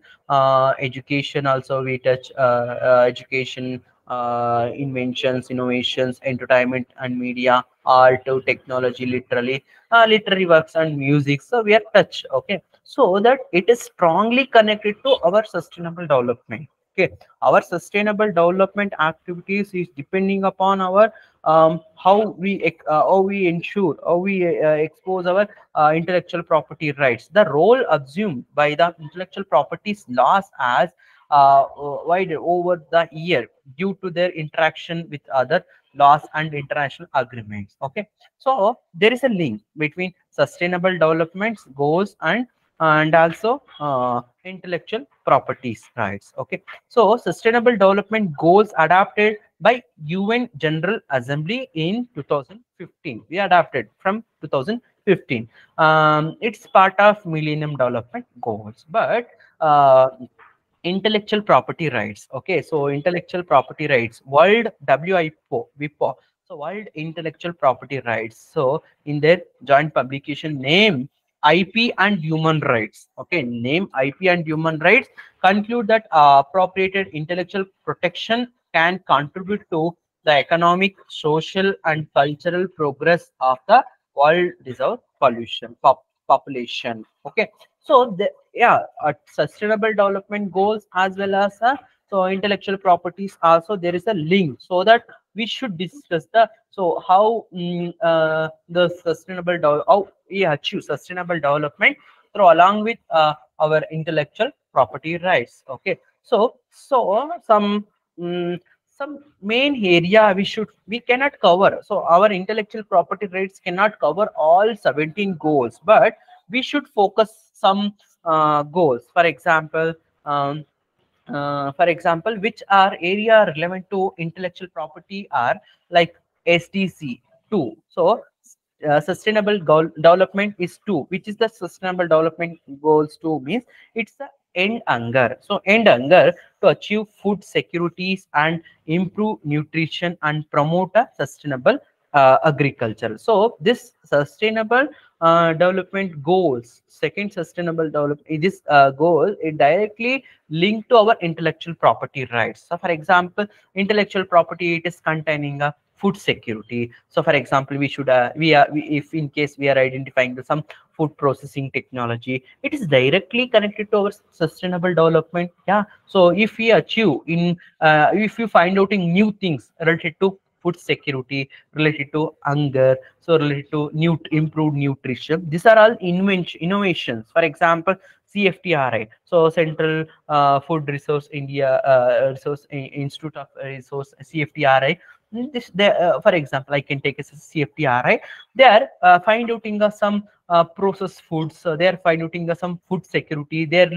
education also we touch education, inventions, innovations, entertainment and media, art to technology, literally literary works and music. So we are touch. Okay, so that it is strongly connected to our sustainable development. Okay, our sustainable development activities is depending upon our how we ensure, how we expose our intellectual property rights. The role assumed by the intellectual properties laws as wide over the year due to their interaction with other laws and international agreements. Okay, so there is a link between sustainable development goals and also intellectual properties rights. Okay, so sustainable development goals adopted by UN General Assembly in 2015. We adopted from 2015. It's part of Millennium Development Goals, but intellectual property rights. Okay, so intellectual property rights, World WIPO, so World Intellectual Property Rights. So in their joint publication name IP and human rights. Okay, name IP and human rights conclude that appropriated intellectual protection can contribute to the economic, social, and cultural progress of the world deserved population. Okay, so the, yeah, sustainable development goals as well as so intellectual properties also there is a link, so that we should discuss the so how the how we achieve sustainable development through along with our intellectual property rights. Okay, so mm, some main area we cannot cover. So our intellectual property rights cannot cover all 17 goals, but we should focus some goals. For example, which are area relevant to intellectual property are like SDC 2. So sustainable goal development is 2, which is the sustainable development goals 2 means it's the end hunger. So end hunger to achieve food securities and improve nutrition and promote a sustainable agriculture. So this sustainable development goals, second sustainable development, this goal it directly linked to our intellectual property rights. So for example, intellectual property, it is containing a food security. So for example, we should if in case we are identifying some food processing technology, it is directly connected to our sustainable development. Yeah, so if we achieve in if you find out in new things related to food security, related to hunger, so related to improved nutrition, these are all innovations. For example, CFTRI, so Central Food Resource India Institute of Resource, CFTRI. This for example, I can take as a CFTRI. They are finding some processed foods. So they are finding some food security. They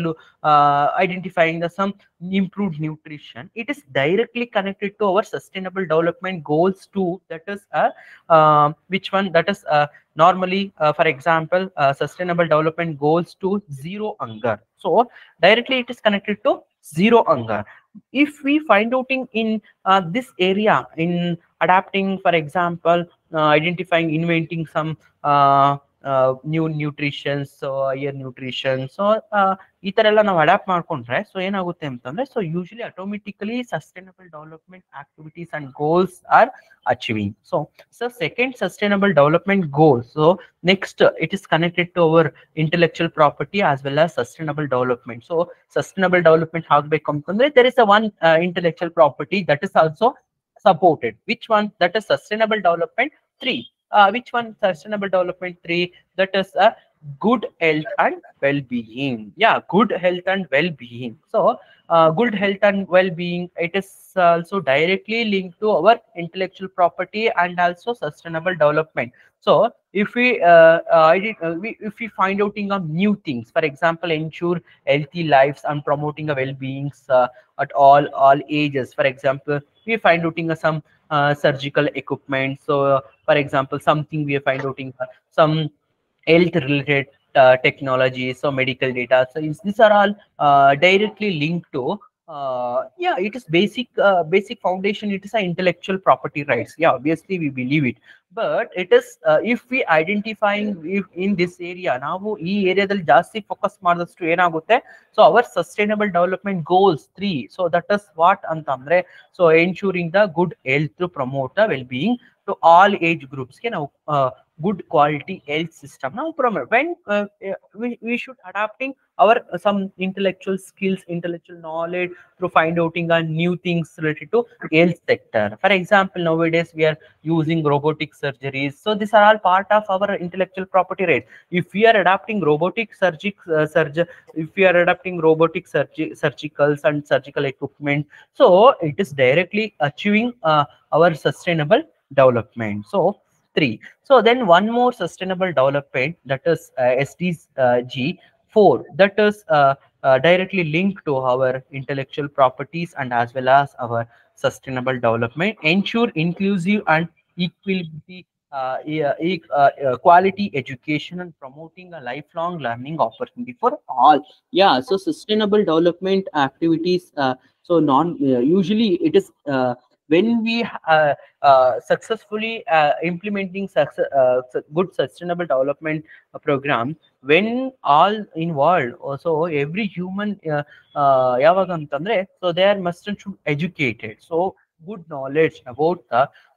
are identifying some improved nutrition. It is directly connected to our sustainable development goals too. That is which one? That is normally, for example, sustainable development goals to zero hunger. So directly it is connected to zero hunger. If we find out in this area in adapting, for example, identifying, inventing some new nutritions, higher nutrition. So ಈ ತರ ಎಲ್ಲ ನಾವು adapt ಮಾಡ್ಕೊಂಡ್ರೆ so ಏನಾಗುತ್ತೆ ಅಂತಂದ್ರೆ, so usually automatically sustainable development activities and goals are achieving. So second sustainable development goal. So next it is connected to our intellectual property as well as sustainable development. So sustainable development ಆಗ್ಬೇಕು ಅಂತಂದ್ರೆ there is a one intellectual property that is also supported. Which one? That is sustainable development 3. Which one? Sustainable development 3, that is a good health and well-being. Yeah, good health and well-being. So good health and well-being, it is also directly linked to our intellectual property and also sustainable development. So if we if we find out new things, for example ensure healthy lives and promoting a well-beings at all ages. For example, we find out some surgical equipment. So for example, something we find out some health related technologies or medical data. So these are all directly linked to yeah, it is basic foundation. It is a intellectual property rights. Yeah, obviously we believe it, but it is if we identifying if in this area ನಾವು ಈ ಏರಿಯಾದಲ್ಲಿ ಜಾಸ್ತಿ focus ಮಾಡಿದಷ್ಟು ಏನಾಗುತ್ತೆ, so our sustainable development goals 3. So that is what ಅಂತಂದ್ರೆ, so ensuring the good health to promote the well being to all age groups ಗೆ ನಾವು good quality health system now promote. When we should adapting our some intellectual skills, intellectual knowledge to find out new things related to health sector. For example, nowadays we are using robotic surgeries. So these are all part of our intellectual property rights. If we are adapting robotic if we are adapting robotic surgicals and surgical equipment, so it is directly achieving our sustainable development. So 3. So then one more sustainable development, that is SDG 4, that is directly linked to our intellectual properties and as well as our sustainable development. Ensure inclusive and equality quality education and promoting a lifelong learning opportunity for all. Yeah, so sustainable development activities, so non usually it is when we successfully implementing good sustainable development program, when all involved also every human ಯಾವಾಗ ಅಂತಂದ್ರೆ, so they are must and should educated, so good knowledge about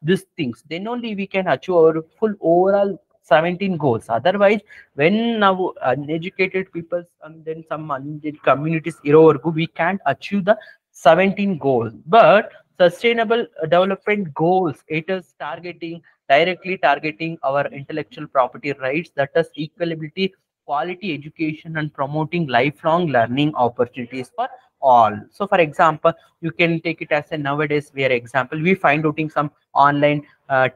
these things, then only we can achieve our full overall 17 goals. Otherwise, when now uneducated people and then some uneducated communities irovargu, we can't achieve the 17 goals. But sustainable development goals, it is directly targeting our intellectual property rights, that is equality, quality education and promoting lifelong learning opportunities for all. So for example, you can take it as a nowadays where example we find out in some online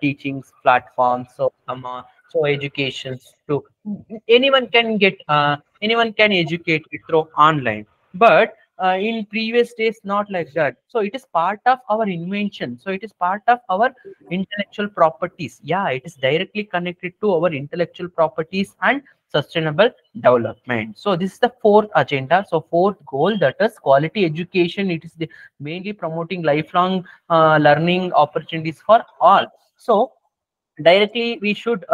teachings platforms. So some so educations to anyone can get anyone can educate it through online, but in previous days not like that. So it is part of our invention, so it is part of our intellectual properties. Yeah, it is directly connected to our intellectual properties and sustainable development. So this is the fourth agenda. So fourth goal, that is quality education. It is mainly promoting lifelong learning opportunities for all. So directly we should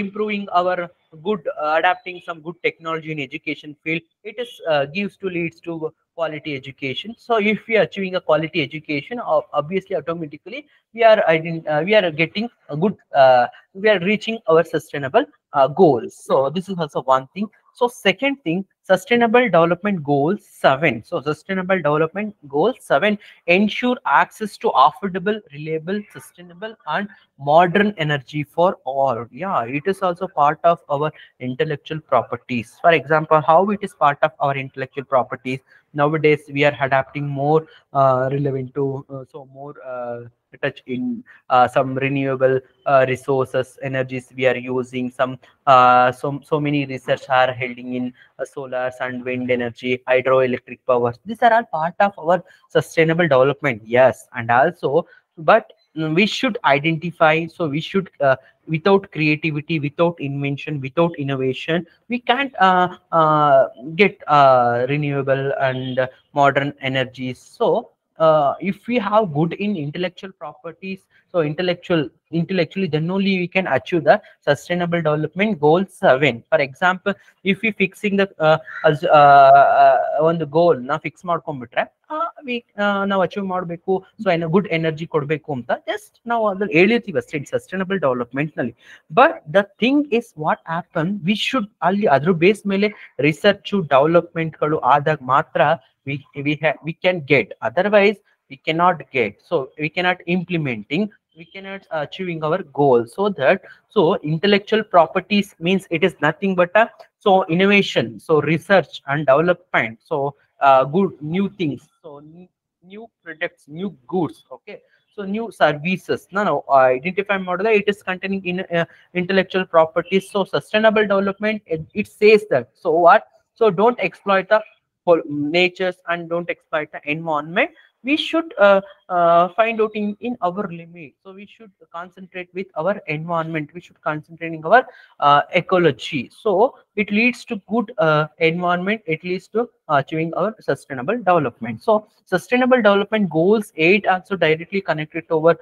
improving our good adapting some good technology in education field. It is gives to leads to quality education. So if we are achieving a quality education, obviously automatically we are getting a good we are reaching our sustainable goals. So this is also one thing. So second thing, sustainable development goal 7. So sustainable development goal 7, ensure access to affordable, reliable, sustainable and modern energy for all. Yeah, it is also part of our intellectual properties. For example, how it is part of our intellectual properties, nowadays we are adapting more relevant to so more touch in some renewable resources energies we are using. Some so many research are holding in solars and wind energy, hydroelectric powers. These are all part of our sustainable development. Yes, and also, but we should identify. So we should without creativity, without invention, without innovation, we can't get renewable and modern energies. So if we have good in intellectual properties, so intellectually, then only we can achieve the sustainable development goal 7. For example, if we fixing the ಒಂದು ಗೋಲ್ ನಾವು fix ಮಾಡ್ಕೊಂಡ್ಬಿಟ್ರೆ ನಾವು achieve ಮಾಡಬೇಕು, so good energy ಕೊಡಬೇಕು ಅಂತ just ನಾವು ಅದ್ರಲ್ಲಿ ಹೇಳಿರ್ತೀವಿ ಅಷ್ಟೇ sustainable development ನಲ್ಲಿ. But the thing is what happen, we should ಅಲ್ಲಿ ಅದ್ರ ಬೇಸ್ ಮೇಲೆ ರಿಸರ್ಚ್ ಡೆವಲಪ್ಮೆಂಟ್ಗಳು ಆದಾಗ ಮಾತ್ರ we can get, otherwise we cannot get. So we cannot implementing, we cannot achieving our goal. So that, so intellectual properties means it is nothing but a, so innovation, so research and development, so good new things, so new products, new goods, okay, so new services. No, identify model, it is containing in intellectual properties. So sustainable development, it says that, so what, so don't exploit the natures and don't exploit the environment. We should find out in our limit. So we should concentrate with our environment, we should concentrate in our ecology. So it leads to good environment, it leads to achieving our sustainable development. So sustainable development goals 8 also directly connected to our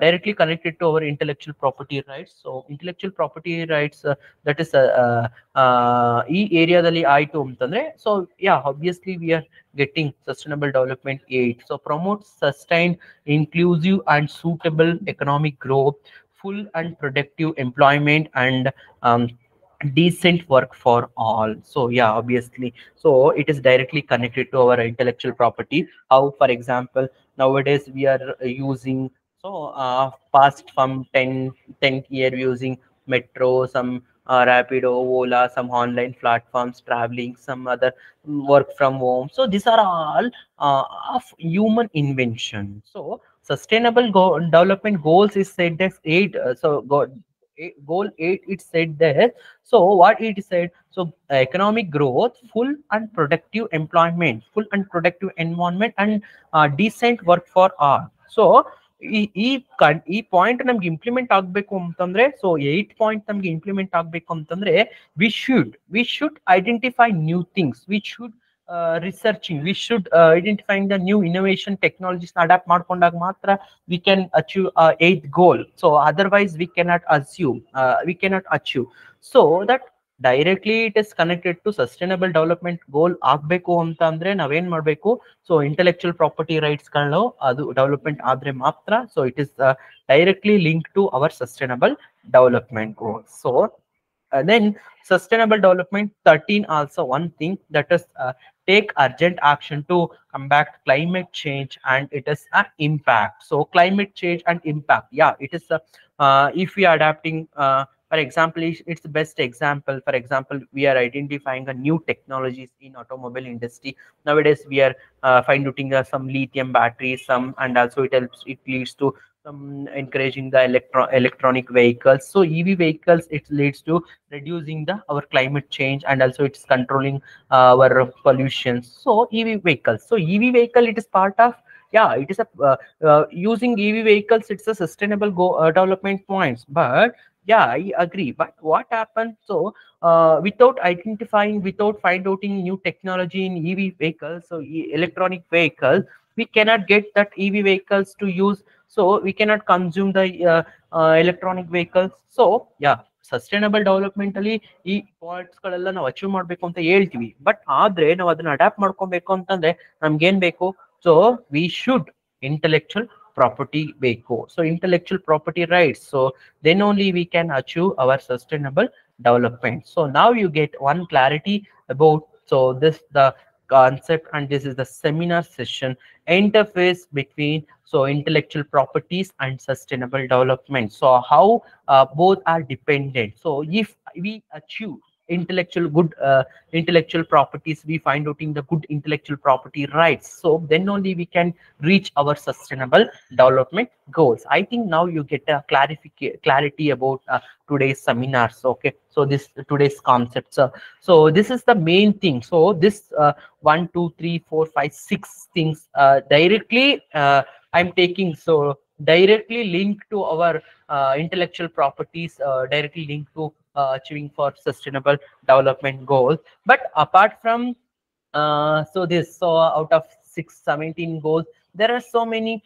directly connected to our intellectual property rights. So intellectual property rights, that is ಈ ಏರಿಯಾದಲ್ಲಿ ಆಯ್ತು ಅಂತಂದ್ರೆ, so yeah, obviously we are getting sustainable development 8. So promote sustained, inclusive and suitable economic growth, full and productive employment, and decent work for all. So yeah, obviously, so it is directly connected to our intellectual property. How, for example, nowadays we are using, so past from 10 year using metro, some Rapido, Ola, some online platforms, traveling, some other work from home. So these are all of human invention. So sustainable development goals is said as 8. Goal 8, it said there. So what it said, so economic growth, full and productive employment, full and productive environment, and decent work for all. So ಈ point ನಮ್ಗೆ implement ಆಗ್ಬೇಕು ಅಂತಂದ್ರೆ, so 8 point ನಮ್ಗೆ implement ಆಗ್ಬೇಕು ಅಂತಂದ್ರೆ, we should identify new things, we should researching, we should identifying the new innovation technologies adapt ಮಾಡ್ಕೊಂಡಾಗ ಮಾತ್ರ we can achieve 8th goal. So otherwise we cannot achieve. So that directly it is connected to sustainable development goal ಆಗ್ಬೇಕು ಅಂತ ಅಂದ್ರೆ ನಾವೇನ್ ಮಾಡ್ಬೇಕು, so intellectual property rights ಗಳು ಅದು development ಆದ್ರೆ ಮಾತ್ರ, so it is directly link to our sustainable development goal. So then sustainable development 13 also one thing, that is take urgent action to combat climate change and it is an impact. So climate change and impact, yeah, it is if we are adapting, for example, it's the best example. For example, we are identifying a new technologies in automobile industry. Nowadays we are finding some lithium batteries, some, and also it leads to some encouraging the electronic vehicles. So EV vehicles, it leads to reducing our climate change, and also it's controlling our pollution. So EV vehicles, so EV vehicle, it is part of, yeah, it is a using EV vehicles, it's a sustainable development points. But yeah, I agree, but what happens, so without identifying, without finding out new technology in EV vehicles, so electronic vehicles, we cannot get that EV vehicles to use, so we cannot consume the electronic vehicles. So yeah, sustainable development ಅಲ್ಲಿ ಈ points ಗಳೆಲ್ಲ ನಾವು achieve ಮಾಡ್ಬೇಕು ಅಂತ ಹೇಳ್ತೀವಿ, but ಆದ್ರೆ ನಾವು ಅದನ್ನ ಅಡಾಪ್ಟ್ ಮಾಡ್ಕೊಬೇಕು ಅಂತಂದ್ರೆ ನಮ್ಗೇನ್ ಬೇಕು, so we should intellectual property ಬೇಕು. So intellectual property rights, so then only we can achieve our sustainable development. So now you get one clarity about, so this the concept, and this is the seminar session, interface between, so intellectual properties and sustainable development. So how both are dependent. So if we achieve intellectual properties, we find out in the good intellectual property rights, so then only we can reach our sustainable development goals. I think now you get a clarity about today's seminars. Okay, so this today's concepts, so this is the main thing. So this 1 2 3 4 5 6 things directly I'm taking, so directly linked to our intellectual properties, directly linked to achieving for sustainable development goals. But apart from So out of 617 goals, there are so many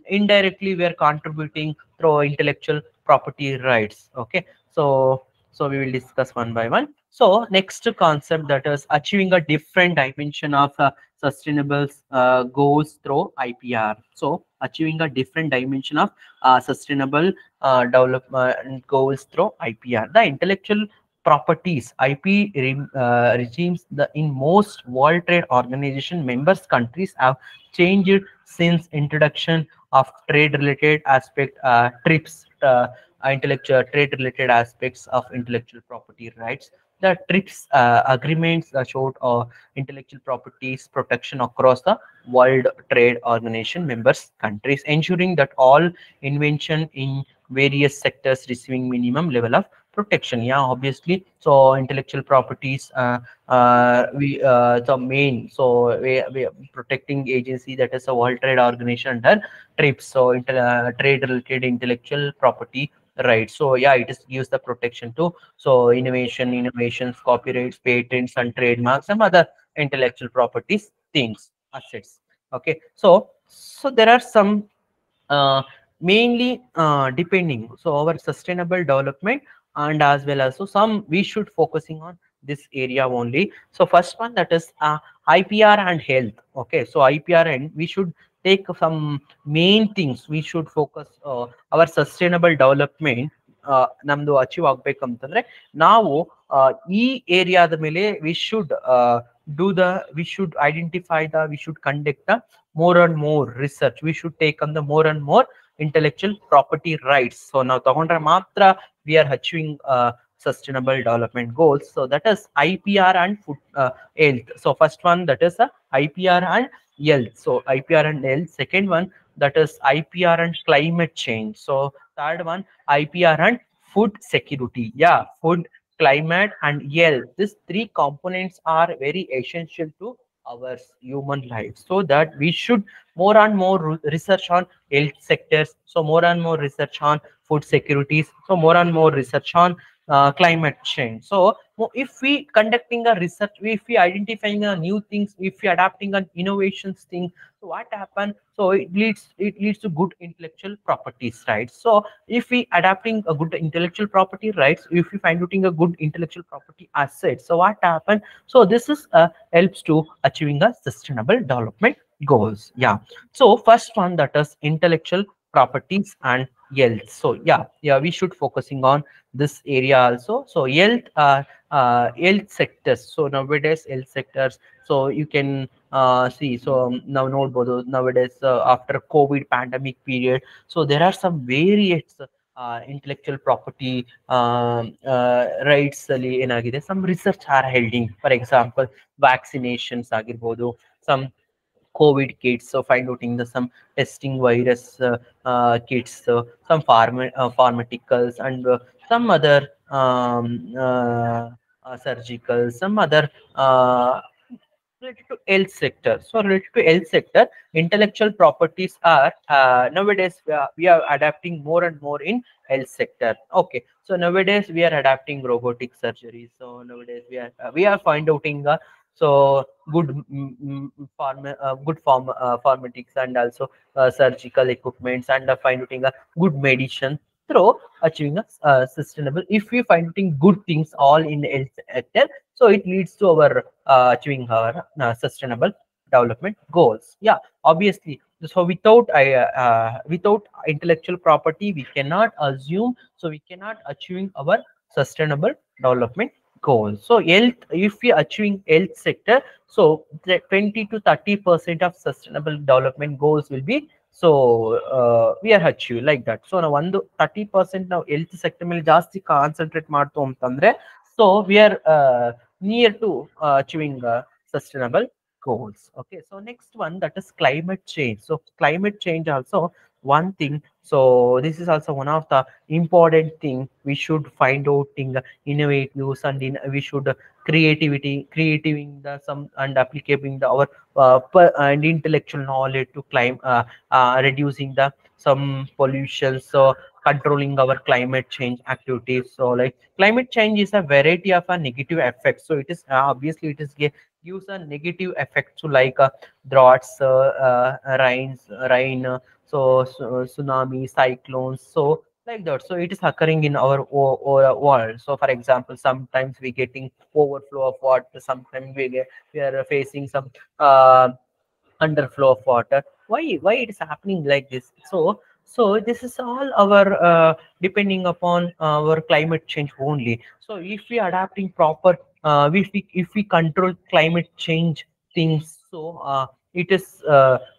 indirectly we are contributing through intellectual property rights. Okay, so we will discuss one by one. So next concept, that is achieving a different dimension of sustainable goals through IPR. So achieving a different dimension of sustainable development goals through IPR. The intellectual properties IP regimes in most World Trade Organization members countries have changed since introduction of trade related aspect TRIPS, intellectual trade related aspects of intellectual property rights. The TRIPS agreements showed intellectual properties protection across the World Trade Organization members countries, ensuring that all invention in various sectors receiving minimum level of protection. Yeah, obviously. So intellectual properties, we the main, so we are protecting agency, that is a World Trade Organization under TRIPS. So trade related intellectual property rights. So yeah, it is gives the protection to so innovations, copyrights, patents, and trademarks, some other intellectual properties things, assets. Okay, so there are some uh, mainly depending so our sustainable development, and as well as so some we should focusing on this area only. So first one, that is IPR and health. Okay, so IPR, and we should take some main things we should focus our sustainable development ನಮ್ದು achieve ಆಗ್ಬೇಕಂತಂದ್ರೆ ನಾವು ಈ ಏರಿಯಾದ ಮೇಲೆ we should do the we should identify the we should conduct the more and more research. We should take on the more and more intellectual property rights. So now ತಗೊಂಡ್ರೆ ಮಾತ್ರ we are achieving sustainable development goals. So that is IPR and food health. So first one, that is IPR and health. So IPR and health. Second one, that is IPR and climate change. So third one, IPR and food security. Yeah, food, climate, and health. These three components are very essential to our human life, so that we should more and more research on health sectors, so more and more research on food securities, so more and more research on climate change. So if we conducting a research, if we identifying a new things, if we adapting an innovations thing, so what happen, so it leads to good intellectual properties, right? So if we adapting a good intellectual property rights, if we find outing a good intellectual property asset, so what happen, so this is helps to achieving a sustainable development goals. Yeah, so first one, that is intellectual properties and health. So yeah, we should focusing on this area also. So health sectors, so nowadays health sectors, so you can see, so now ನೋಡ್ಬೋದು nowadays after COVID pandemic period, so there are some various intellectual property rights ಅಲ್ಲಿ ಏನಾಗಿದೆ, some research are holding. For example, vaccinations ಆಗಿರ್ಬೋದು, some COVID kits, so find outing the some testing virus kits, some pharmaceuticals, and some other surgical, some other related to health sector. So related to health sector, intellectual properties are nowadays we are adapting more and more in health sector. Okay, so nowadays we are adapting robotic surgery. So nowadays we are find outing so good good pharmaceutics, and also surgical equipments, and finding a good medicine through achieving a sustainable. If we finding good things all in health sector, so it leads to our achieving our sustainable development goals. Yeah, obviously. So without intellectual property, we cannot assume. So we cannot achieving our sustainable development goals. So health, if we achieving health sector, so the 20 to 30% of sustainable development goals will be so we are achieve like that. So now ಒಂದು 30% ನಾವು health sector ಮೇಲೆ ಜಾಸ್ತಿ concentrate ಮಾಡ್ತು ಅಂತಂದ್ರೆ, so we are near to achieving sustainable goals. Okay, so next one, that is climate change. So climate change also one thing. So this is also one of the important thing we should find out in the innovatives, and we should creating the some and applying the our and intellectual knowledge to climb reducing the some pollution, so controlling our climate change activities. So like climate change is a variety of a negative effects. So it is obviously it is gives a negative effect to like droughts, rain, tsunami, cyclones, so like that. So it is occurring in our world. So for example, sometimes we getting overflow of water, sometimes we are facing some uh, underflow of water. Why it is happening like this? So this is all our depending upon our climate change only. So if we adapting proper, if we control climate change things, so it is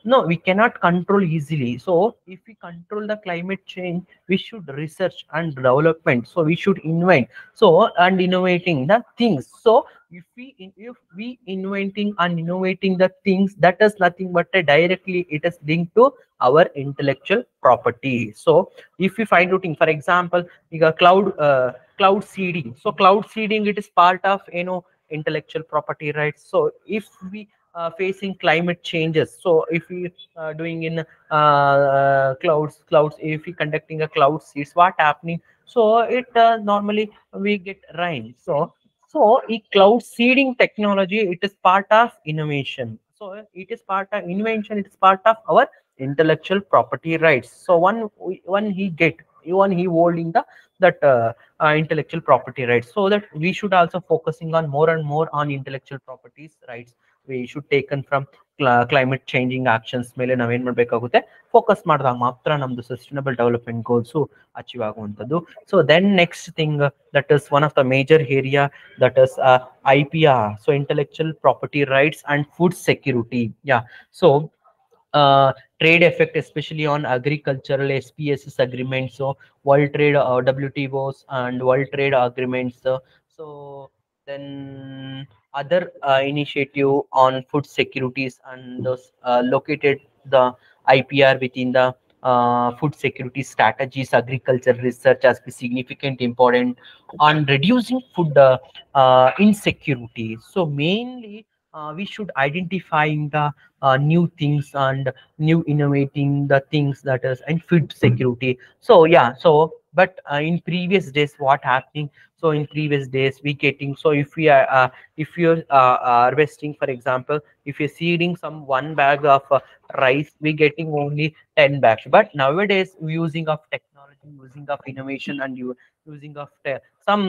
no, we cannot control easily. So if we control the climate change, we should research and development, so we should invent, so and innovating the things. So if we inventing and innovating the things, that is nothing but directly it is linked to our intellectual property. So if we find out, for example, you got cloud seeding. So cloud seeding, it is part of intellectual property rights. So if we facing climate changes, so if we doing in clouds, if we conducting a cloud seeds, what happening? So it normally we get rain. So a cloud seeding technology, it is part of innovation. So it is part of invention. It is part of our intellectual property rights. So one he get, one he holding the that intellectual property rights. So that we should also focusing on more and more on intellectual properties rights. We should taken from climate changing actions ಮೇಲೆ ನಾವೇನ್ ಮಾಡ್ಬೇಕಾಗುತ್ತೆ, focus ಮಾಡಿದಾಗ ಮಾತ್ರ ನಮ್ದು sustainable development goals achieve ಆಗುವಂಥದ್ದು. So then next thing, that is one of the major area, that is IPR, so intellectual property rights and food security. Yeah. So trade effect, especially on agricultural SPSS agreements, so World Trade WTOs and World Trade agreements. So then other initiative on food securities, and those located the IPR within the food security strategies, agriculture research has been significant important on reducing food insecurity. So mainly we should identifying the new things and new innovating the things, that is, and food security. So yeah, so but in previous days what happening? So in previous days we getting, so if you're harvesting, for example, if you're seeding some one bag of rice, we getting only 10 bags. But nowadays, using of technology, using of innovation, and using of some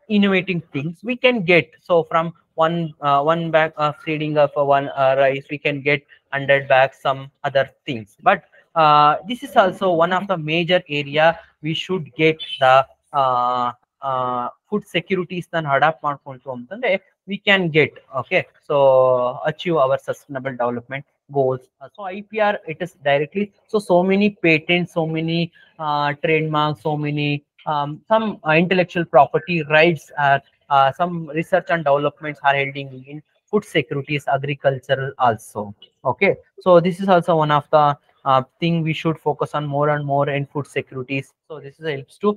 innovating things, we can get, so from one bag of seeding of one rice, we can get 100 bags some other things. But this is also one of the major area we should get the food securities then adapt ಮಾಡ್ಕೊಂತು ಅಂತಂದ್ರೆ we can get, okay, so achieve our sustainable development goals. So IPR, it is directly, so many patents, so many trademarks, so many some intellectual property rights are some research and developments are holding in food securities, agricultural also. Okay, so this is also one of the thing we should focus on more and more in food securities. So this is helps to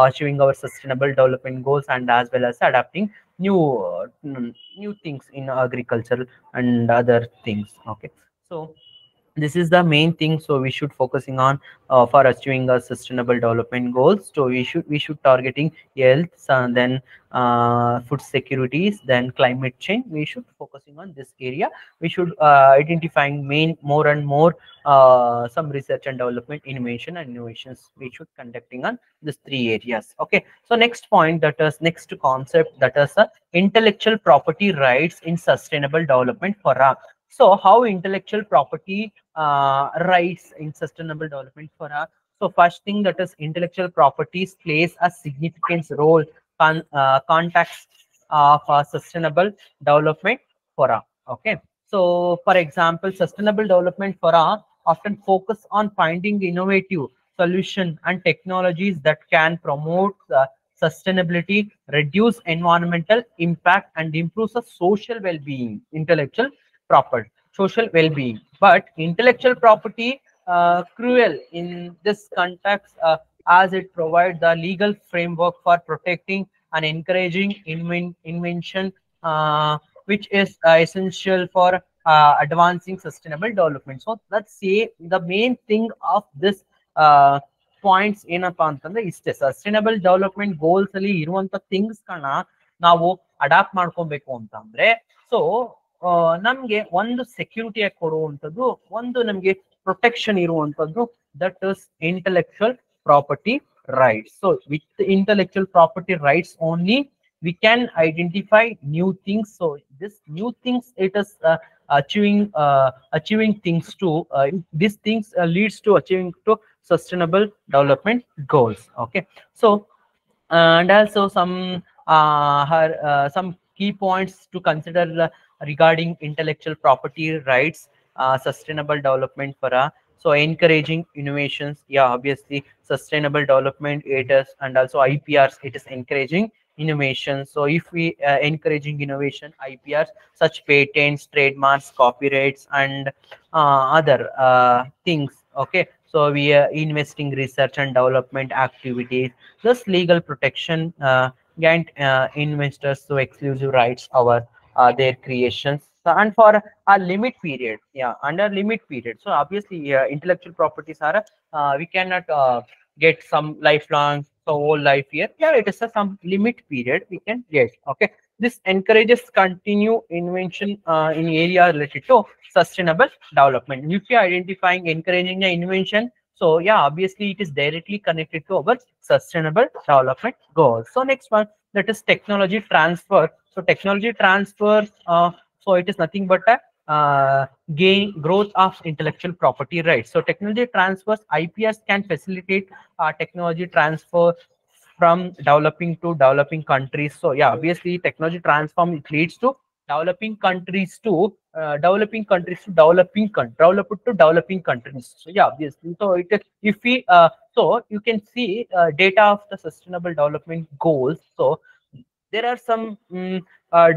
achieving our sustainable development goals, and as well as adapting new new things in agriculture and other things. Okay, so this is the main thing, so we should focusing on for achieving our sustainable development goals. So we should targeting health, and then food securities, then climate change. We should focusing on this area. We should identifying main more and more some research and development, innovation and innovations we should conducting on these three areas. Okay, so next point, that is next concept, that is intellectual property rights in sustainable development for so how intellectual property rights in sustainable development for so first thing, that is intellectual properties plays a significant role context of sustainable development for okay. So for example, sustainable development for often focus on finding innovative solution and technologies that can promote sustainability, reduce environmental impact, and improve the social well-being. Intellectual property, social well-being. But intellectual property cruel in this context, as it provides the legal framework for protecting and encouraging invention, which is essential for advancing sustainable development. So let's say the main thing of this points ಏನಪ್ಪಾ ಅಂತಂದ್ರೆ ಇಷ್ಟೇ, sustainable development goals ಅಲ್ಲಿ ಇರುವಂತ things ಗಳನ್ನ ನಾವು adapt ಮಾಡ್ಕೊಬೇಕು ಅಂತಂದ್ರೆ so ನಮ್ಗೆ ಒಂದು ಸೆಕ್ಯೂರಿಟಿ ಕೊಡುವಂಥದ್ದು, ಒಂದು ನಮ್ಗೆ ಪ್ರೊಟೆಕ್ಷನ್ ಇರುವಂತದ್ದು, that is intellectual property rights. So with the intellectual property rights only we can identify new things. So this new things, it is achieving things to these things leads to achieving to sustainable development goals. Okay, so and also some key points to consider regarding intellectual property rights, sustainable development for so encouraging innovations. Yeah, obviously sustainable development it is, and also IPRs, it is encouraging innovation. So if we encouraging innovation, IPRs, such patents, trademarks, copyrights, and other things. Okay, so we are investing research and development activities. Thus legal protection grant investors to exclusive rights over their creations. So, and for a limit period, yeah, under limit period. So obviously intellectual properties are we cannot get some lifelong, so whole life here. Yeah, it is some limit period we can get. Okay, this encourages continue invention in area related to sustainable development. If you are identifying encouraging the invention, so yeah, obviously it is directly connected to our sustainable development goals. So next one, that is technology transfer. So technology transfer, so it is nothing but a gain growth of intellectual property rights. So technology transfers, IPRs can facilitate technology transfer from developing countries. So yeah, obviously technology transform, it leads to developing countries to developing countries. So yeah, obviously, so it is, if we so you can see data of the sustainable development goals. So there are some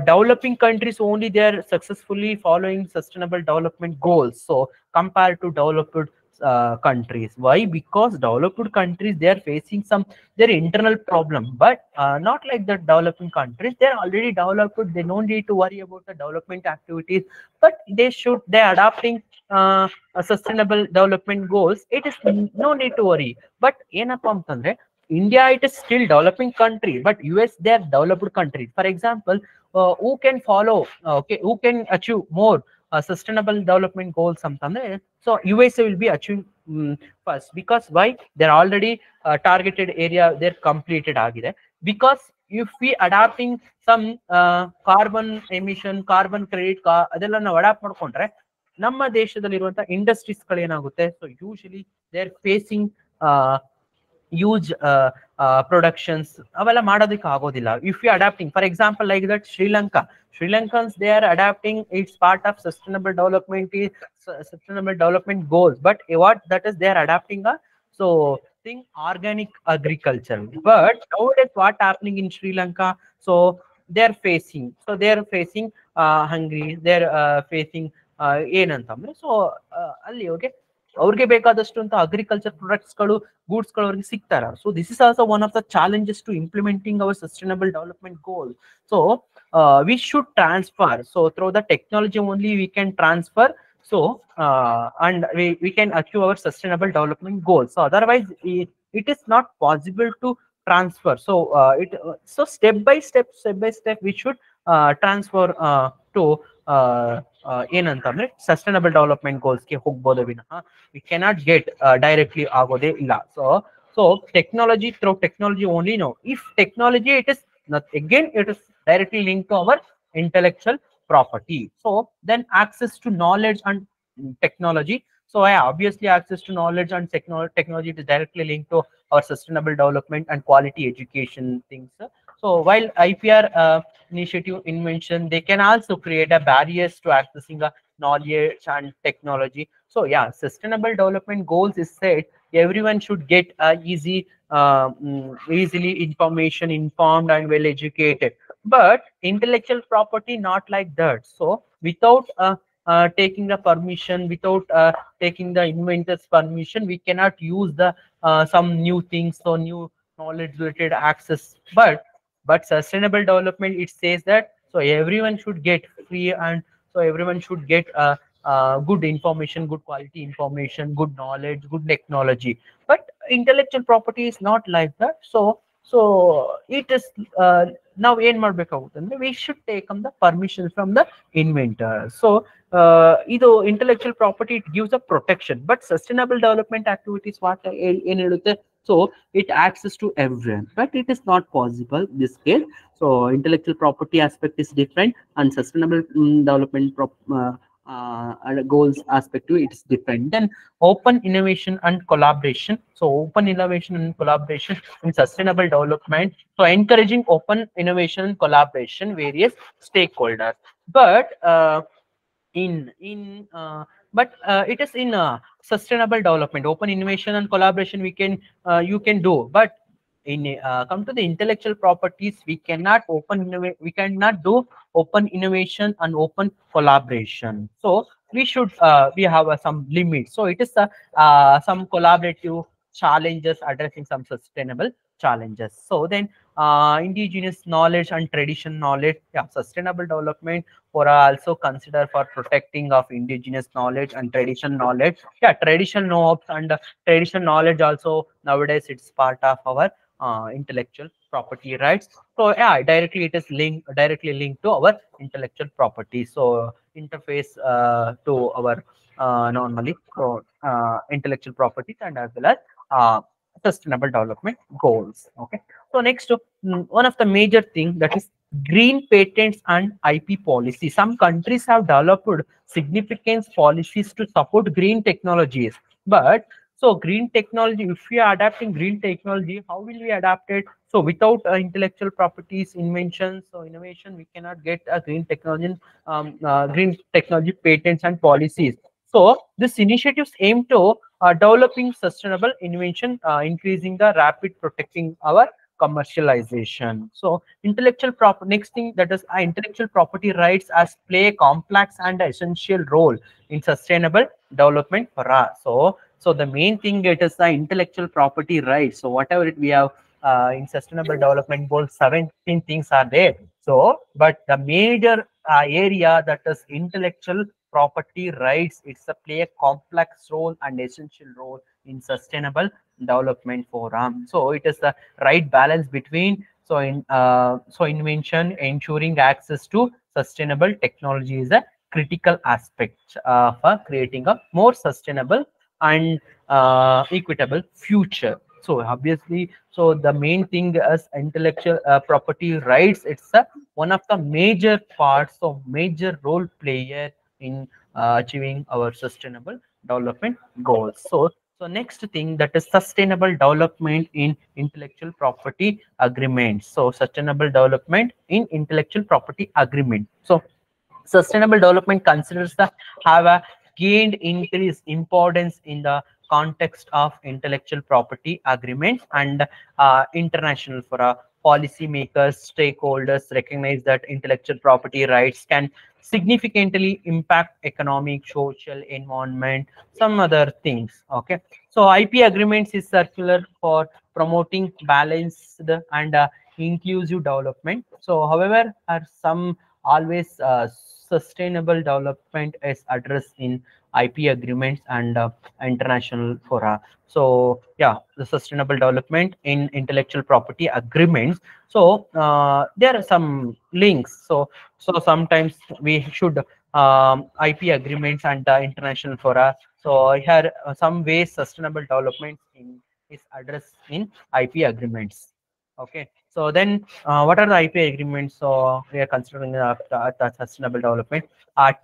developing countries only, they are successfully following sustainable development goals, so compared to developed countries. Why? Because developed countries, they are facing some their internal problem, but not like the developing countries. They are already developed, they don't need to worry about the development activities, but they are adopting sustainable development goals. It is no need to worry. But ಏನಪ್ಪಾ ಅಂತಂದ್ರೆ, India, it is still developing country, but US, they are developed countries. For example, who can follow, okay, who can achieve more sustainable development goals ಅಂತಂದ್ರೆ, so USA will be achieving first. Because why? They're already targeted area, they're completed ಆಗಿದೆ. Because if we adapting some carbon emission, carbon credit ಅದೆಲ್ಲ ನಾವು adapt ಮಾಡ್ಕೊಂಡ್ರೆ ನಮ್ಮ ದೇಶದಲ್ಲಿರುವಂತಹ industries ಗಳು ಏನಾಗುತ್ತೆ, so usually they are facing huge productions ಅವೆಲ್ಲ ಮಾಡೋದಕ್ಕೆ ಆಗೋದಿಲ್ಲ. If you adapting, for example, like that Sri Lankans, they are adapting, it's part of sustainable development goals, but what that is, they are adapting so think organic agriculture. But nowadays what happening in Sri Lanka, so they are facing hungry, they are facing ಏನಂತಂದ್ರೆ, so ಅಲ್ಲಿ ಅವ್ರಿಗೆ ಬೇಕಾದಷ್ಟು ಅಂತ agriculture ಪ್ರಾಡಕ್ಟ್ಸ್ಗಳು, ಗೂಡ್ಸ್ಗಳು ಅವ್ರಿಗೆ ಸಿಗ್ತಾರ. So this is also one of the challenges to implementing our sustainable development goal. So we should transfer, so through the technology only we can transfer, so and we can achieve our sustainable development goals. So otherwise it is not possible to transfer. So so step by step we should transfer to ಏನಂತಂದ್ರೆ sustainable development ಗೋಲ್ಸ್ಗೆ ಹೋಗ್ಬೋದು ವಿನಃ we cannot get directly ಆಗೋದೇ ಇಲ್ಲ. So technology, through technology only, no if technology it is directly linked to our intellectual property. So then access to knowledge and technology. So yeah, obviously access to knowledge and technology is directly linked to our sustainable development and quality education things. So while IPR initiative invention, they can also create a barriers to accessing knowledge and technology. So yeah, sustainable development goals is said everyone should get easily information, informed and well educated. But intellectual property not like that. So without taking the permission, without taking the inventor's permission, we cannot use the some new things, so new knowledge related access. But sustainable development, it says that so everyone should get free, and so everyone should get good information, good quality information, good knowledge, good technology. But intellectual property is not like that. So So it is now ಏನ್ ಮಾಡ್ಬೇಕಾಗುತ್ತೆ we should take the permission from the inventor. So ಇದು intellectual property, it gives a protection, but sustainable development activities what ಏನ್ ಹೇಳುತ್ತೆ, so it access to everyone, but it is not possible this case. So intellectual property aspect is different, and sustainable development goals aspect to it is different. Then open innovation and collaboration. So open innovation and collaboration in sustainable development. So encouraging open innovation and collaboration, various stakeholders. But in but it is in sustainable development, open innovation and collaboration we can you can do, but in come to the intellectual properties, we cannot do open innovation and open collaboration. So we should we have some limits. So it is some collaborative challenges addressing some sustainable challenges. So then indigenous knowledge and tradition knowledge, yeah, sustainable development for also consider for protecting of indigenous knowledge and tradition knowledge. Yeah, traditional knowledge and traditional knowledge also nowadays it's part of our intellectual property rights. So yeah, directly linked to our intellectual property. So interface to our normally so intellectual properties and as well as sustainable development goals. Okay. So next, one of the major thing that is green patents and IP policy. Some countries have developed significant policies to support green technologies, but so green technology, if we are adapting green technology, how will we adapt it? So without intellectual properties, inventions, so innovation, we cannot get a green technology patents and policies. So this initiatives aim to developing sustainable invention, increasing the rapid protecting our commercialization. So intellectual property, next thing that is intellectual property rights as play a complex and essential role in sustainable development for us. So the main thing it is the intellectual property rights. So whatever we have in sustainable development goals, 17 things are there. So but the major area that is intellectual property rights, it's a play a complex role and essential role in sustainable development forum. So it is the right balance between so invention, ensuring access to sustainable technology is a critical aspect for creating a more sustainable and equitable future. So obviously, so the main thing is intellectual property rights. It's one of the major parts of major role player in achieving our sustainable development goals. So next thing that is sustainable development in intellectual property agreements. So sustainable development in intellectual property agreement. So sustainable development considers the have a gained increased importance in the context of intellectual property agreements and international for policy makers, stakeholders recognize that intellectual property rights can significantly impact economic, social, environment, some other things. Okay, so IP agreements is circular for promoting balanced and inclusive development. So however are some always sustainable development is addressed in IP agreements and international fora. So yeah, the sustainable development in intellectual property agreements. So there are some links. So sometimes we should IP agreements and international fora. So here some ways sustainable development in is addressed in IP agreements. Okay, so then what are the IP agreements? So we are considering the sustainable development,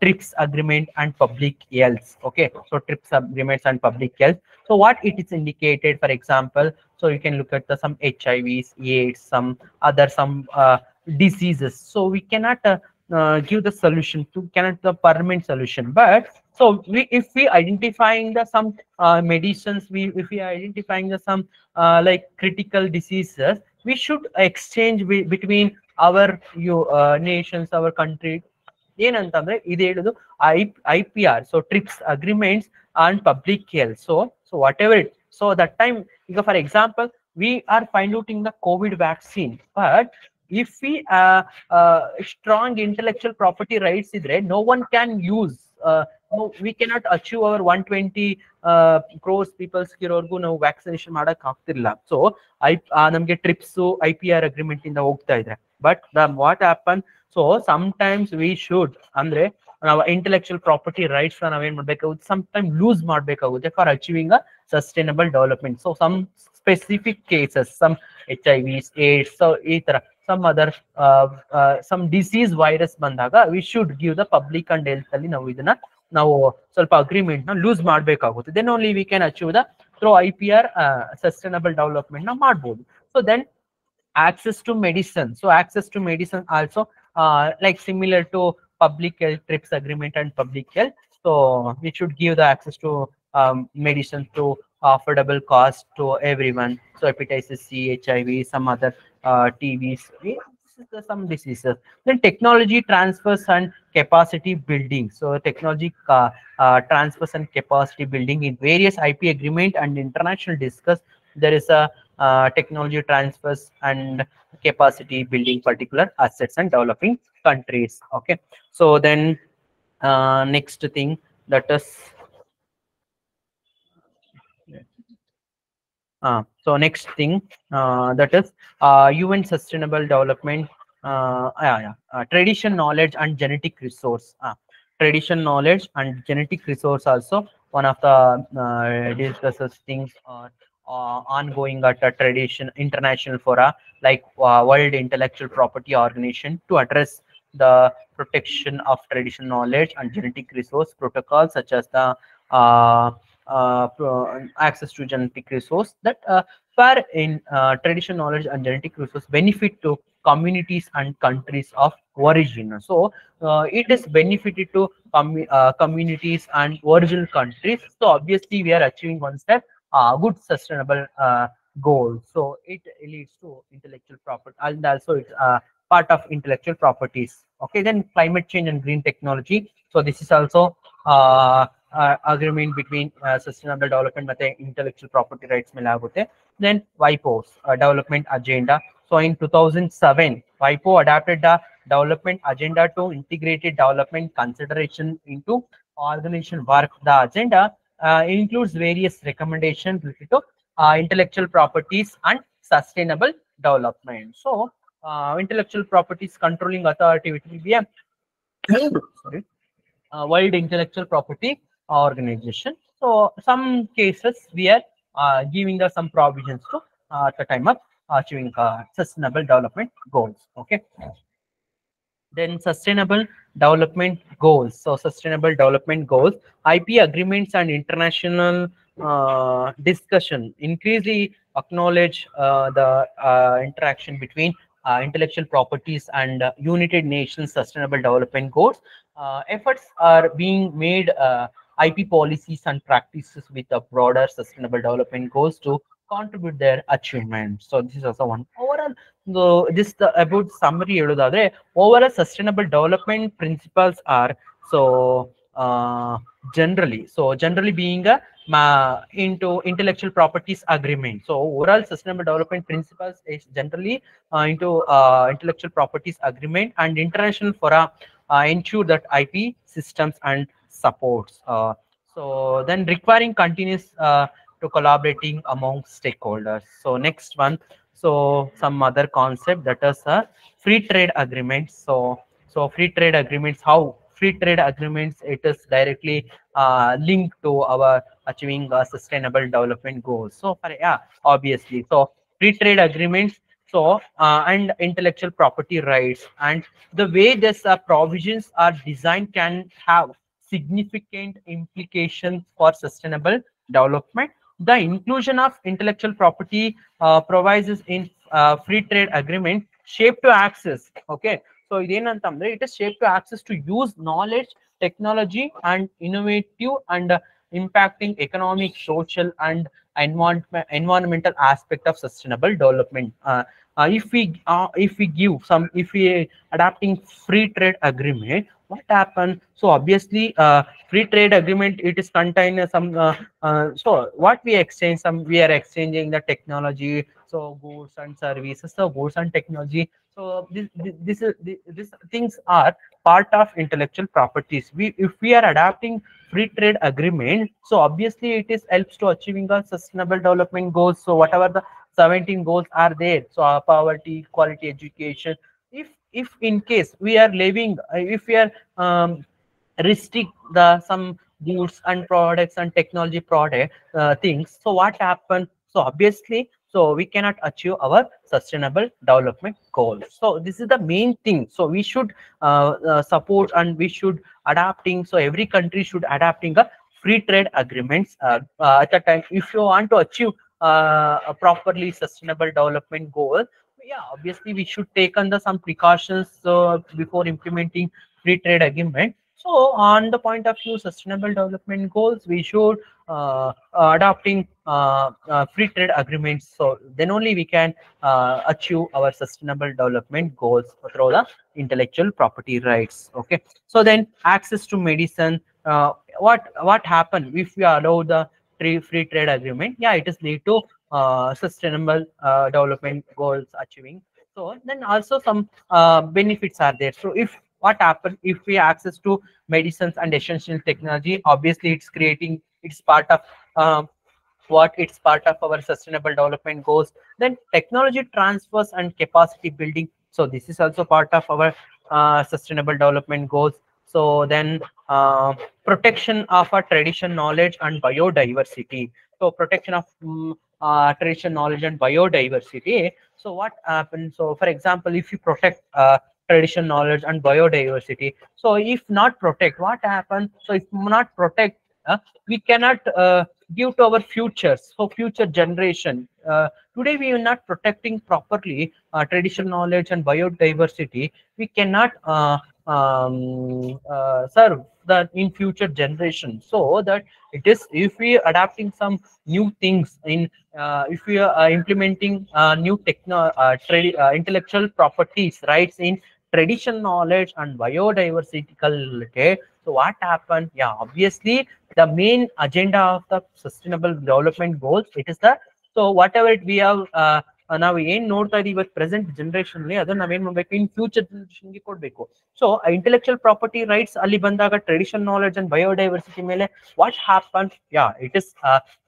TRIPS agreement and public health. Okay, so TRIPS agreements and public health. So what it is indicated, for example, so you can look at the some HIVs, AIDS, some other some diseases. So we cannot give the solution to cannot the permanent solution, but so we if we identifying the some medicines, if we identifying the some like critical diseases, we should exchange between our nations, our country. ಏನಂತಂದ್ರೆ ಇದು ಹೇಳುದು IPR, so TRIPS agreements and public health. So whatever it, so that time ಈಗ for example we are finding the COVID vaccine, but if we strong intellectual property rights idre, no one can use no, we cannot achieve our 120 crores people's ಇರೋರ್ಗು ನಾವು vaccination ಮಾಡಕ್ ಆಗ್ತಿಲ್ಲ. So ನಮ್ಗೆ trips IPR agreement ಇಂದ ಹೋಗ್ತಾ ಇದೆ. But what happen, so sometimes we should ಅಂದ್ರೆ ನಾವು intellectual property rights ನಾವೇನ್ ಮಾಡ್ಬೇಕಾಗುತ್ತೆ, ಸಮ್ ಟೈಮ್ ಲೂಸ್ ಮಾಡ್ಬೇಕಾಗುತ್ತೆ for achieving a sustainable development. So some specific cases, some HIV, AIDS, so ಈ ತರ some other some disease virus ಬಂದಾಗ we should give the public and health ಅಲ್ಲಿ ನಾವು ಇದನ್ನ ನಾವು ಸ್ವಲ್ಪ ಅಗ್ರಿಮೆಂಟ್ ನ ಲೂಸ್ ಮಾಡ್ಬೇಕಾಗುತ್ತೆ. Then only we can achieve the through IPR sustainable development ನ ಮಾಡ್ಬೋದು. So then access to medicine. So access to medicine also like similar to public health TRIPS agreement and public health. So we should give the access to medicine to affordable cost to everyone. So hepatitis C, HIV, some other TVs, some diseases. Then technology transfers and capacity building. So technology transfers and capacity building in various IP agreement and international discuss. There is a technology transfers and capacity building particular assets and developing countries. Okay, so then next thing that is so next thing that is UN sustainable development tradition, knowledge and genetic resource. Tradition, knowledge and genetic resource also one of the discusses things ongoing at a tradition international fora like World Intellectual Property Organization to address the protection of traditional knowledge and genetic resource protocols such as the access to genetic resource that where in traditional knowledge and genetic resource benefit to communities and countries of origin. So it is benefited to communities and original countries. So obviously we are achieving one step good sustainable goals. So it leads to intellectual property and also it's part of intellectual properties. Okay, then climate change and green technology. So this is also agreement between sustainable development and intellectual property rights mele agutte. Then WIPO's development agenda. So in 2007 WIPO adapted the development agenda to integrated development consideration into organization work. The agenda includes various recommendations related to intellectual properties and sustainable development. So intellectual properties controlling authority which will be a sorry, World Intellectual Property Organization. So some cases we are giving the some provisions to at the time of achieving sustainable development goals. Okay, then sustainable development goals. So sustainable development goals, IP agreements and international discussion increasingly acknowledge the interaction between intellectual properties and United Nations Sustainable Development Goals. Efforts are being made IP policies and practices with the broader sustainable development goals to contribute their achievement. So this is also one overall. So this about summary heludadre overall sustainable development principles are so generally being a into intellectual properties agreement. So overall sustainable development principles is generally into intellectual properties agreement and international fora ensure that IP systems and supports. So then requiring continuous to collaborating among stakeholders. So next one, so some other concept that is a free trade agreement. So free trade agreements, how free trade agreements it is directly linked to our achieving sustainable development goals. So for obviously, so free trade agreements, so and intellectual property rights and the way this provisions are designed can have significant implications for sustainable development. The inclusion of intellectual property provisions in free trade agreement shape to access. Okay, so idenantandre it is shape to access to use knowledge, technology and innovative and impacting economic, social and environmental aspect of sustainable development. If we give some, if we adapting free trade agreement, what happen? So obviously free trade agreement it is contain some so what we exchange, some we are exchanging the technology, so goods and services, so goods and technology, So this things are part of intellectual properties. If we are adapting free trade agreement, so obviously it is helps to achieving the sustainable development goals. So whatever the 17 goals are there, so poverty, quality education. If in case we are living, if we are restrict the some goods and products and technology product things, so what happen? So obviously, so we cannot achieve our sustainable development goals. So this is the main thing. So we should support and we should adapting. So every country should adapting a free trade agreements at a time if you want to achieve a properly sustainable development goal. Yeah, obviously we should take under some precautions before implementing free trade agreement. So on the point of view sustainable development goals, we should adopting free trade agreements. So then only we can achieve our sustainable development goals through the intellectual property rights. Okay. So then access to medicine. What happen if we allow the free trade agreement? Yeah, it is lead to sustainable development goals achieving. So then also some benefits are there. So if what happen if we access to medicines and essential technology, obviously it's creating, it's part of it's part of our sustainable development goals. Then technology transfers and capacity building, so this is also part of our sustainable development goals. So then protection of our tradition knowledge and biodiversity. So protection of tradition knowledge and biodiversity. So what happens? So for example, if you protect tradition knowledge and biodiversity, so if not protect, what happens? So if not protect, we cannot give to our futures, so future generation. Today we are not protecting properly traditional knowledge and biodiversity, we cannot serve the in future generation. So that it is, if we are adapting some new things in if we are implementing new intellectual properties rights in traditional knowledge and biodiversity. So what happened? Yeah, obviously the main agenda of the sustainable development goals, it is the, so whatever we have ನಾವು ಏನ್ ನೋಡ್ತಾ ಇದೀವಿ ಇವತ್ತು present generation ಅಲ್ಲಿ, ಅದನ್ನ ನಾವೇನ್ ಮಾಡ್ಬೇಕು, in future ಜನರೇಷನ್ಗೆ ಕೊಡ್ಬೇಕು. ಸೊ ಇಂಟೆಲೆಕ್ಚುಯಲ್ ಪ್ರಾಪರ್ಟಿ ರೈಟ್ಸ್ ಅಲ್ಲಿ ಬಂದಾಗ ಟ್ರೆಡಿಷನಲ್ ನಾಲೆಡ್ಜ್ ಅಂಡ್ ಬಯೋಡೈವರ್ಸಿಟಿ ಮೇಲೆ what happen? Yeah, it is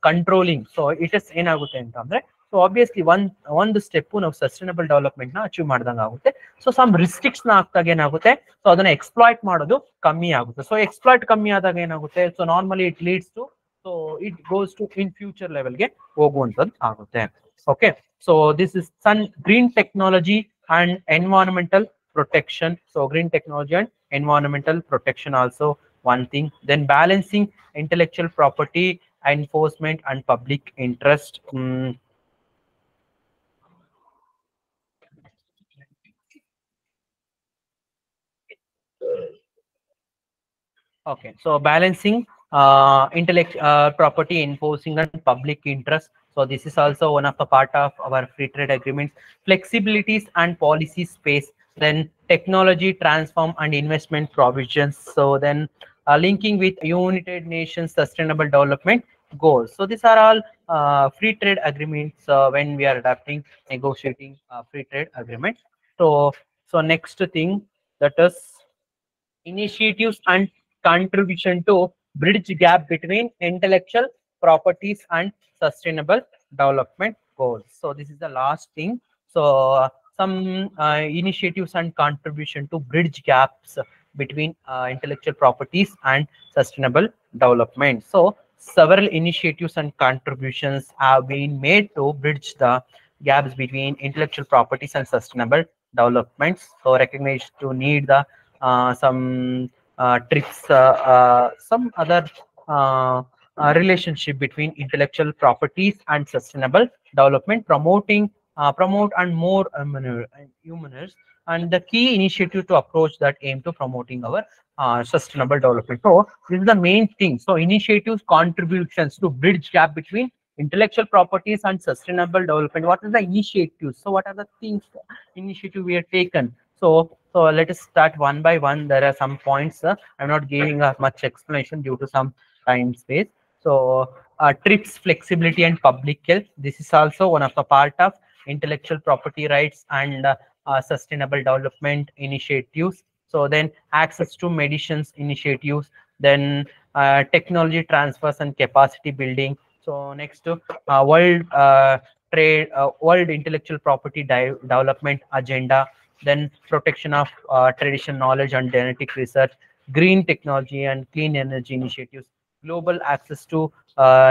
controlling. So it is ಏನಾಗುತ್ತೆ ಅಂತ ಅಂದ್ರೆ, ಸೊ ಆಬ್ವಿಯಸ್ಲಿ ಒಂದು ಸ್ಟೆಪ್ ನಾವು ಸಸ್ಟೈನಬಲ್ ಡೆವಲಪ್ಮೆಂಟ್ ನ ಅಚೀವ್ ಮಾಡ್ದಂಗೆ ಆಗುತ್ತೆ. ಸೊ ಸಮ್ ರಿಸ್ಟ್ರಿಕ್ಟ್ಸ್ ಆಗ್ತಾಗ ಏನಾಗುತ್ತೆ, ಸೊ ಅದನ್ನ ಎಕ್ಸ್ಪ್ಲಾಯ್ಟ್ ಮಾಡೋದು ಕಮ್ಮಿ ಆಗುತ್ತೆ. ಸೊ ಎಕ್ಸ್ಪ್ಲಾಯ್ಟ್ ಕಮ್ಮಿ ಆದಾಗ ಏನಾಗುತ್ತೆ, so normally it leads to, so it goes to in future ಲೆವೆಲ್ಗೆ ಹೋಗುವಂತದ್ದು ಆಗುತ್ತೆ. Okay, so this is green technology and environmental protection. So green technology and environmental protection also one thing. Then balancing intellectual property enforcement and public interest. Okay, so balancing property enforcing and public interest. So this is also one of the part of our free trade agreements. Flexibilities and policy space. Then technology transform and investment provisions. So then linking with United Nations Sustainable Development Goals. So these are all free trade agreements when we are adapting, negotiating free trade agreements. So next thing, that is initiatives and contribution to bridge gap between intellectual properties and sustainable development goals. So this is the last thing. So some initiatives and contribution to bridge gaps between intellectual properties and sustainable development. So several initiatives and contributions have been made to bridge the gaps between intellectual properties and sustainable developments. So recognize to need the some tricks, some other relationship between intellectual properties and sustainable development, promote and more humanities, and the key initiative to approach that aim to promoting our sustainable development. So this is the main thing. So initiatives, contributions to bridge gap between intellectual properties and sustainable development. What is the initiatives? So what are the things initiative we have taken? So let us start one by one. There are some points. I'm not giving much explanation due to some time space. So TRIPS, flexibility and public health. This is also one of the part of intellectual property rights and sustainable development initiatives. So then access to medicines initiatives, then technology transfers and capacity building. So next to world intellectual property development agenda, then protection of traditional knowledge and genetic research, green technology and clean energy initiatives, global access to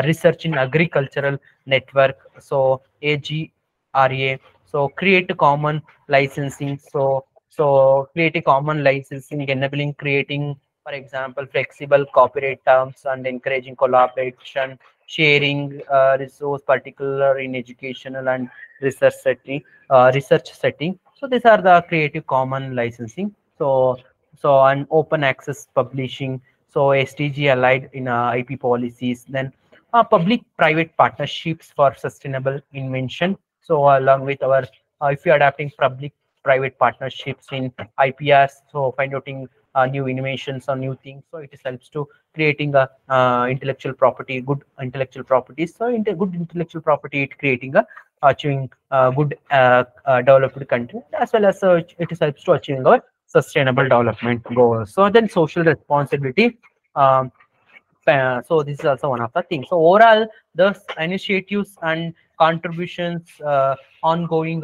research in agricultural network, so AGRA. So create a common licensing. So create a common licensing enabling creating, for example, flexible copyright terms and encouraging collaboration, sharing resource, particular in educational and research setting. Research setting. So these are the creative common licensing. So and open access publishing. So STG allied in IP policies. Then public-private partnerships for sustainable invention. So along with our, if you're adapting public-private partnerships in IPRs, so finding new innovations or new things. So it helps to creating a intellectual property, good intellectual properties. So good intellectual property, it creating a achieving good developed country, as well as it helps to achieving our sustainable development goals. So then social responsibility. Um, so this is also one of the things. So overall, the initiatives and contributions, ongoing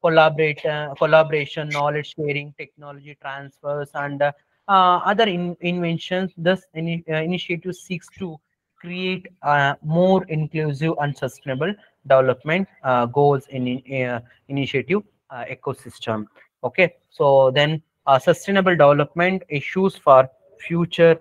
collaboration, knowledge sharing, technology transfers, and other inventions. This initiative seeks to create more inclusive and sustainable development goals in initiative ecosystem. Okay, so then sustainable development issues for future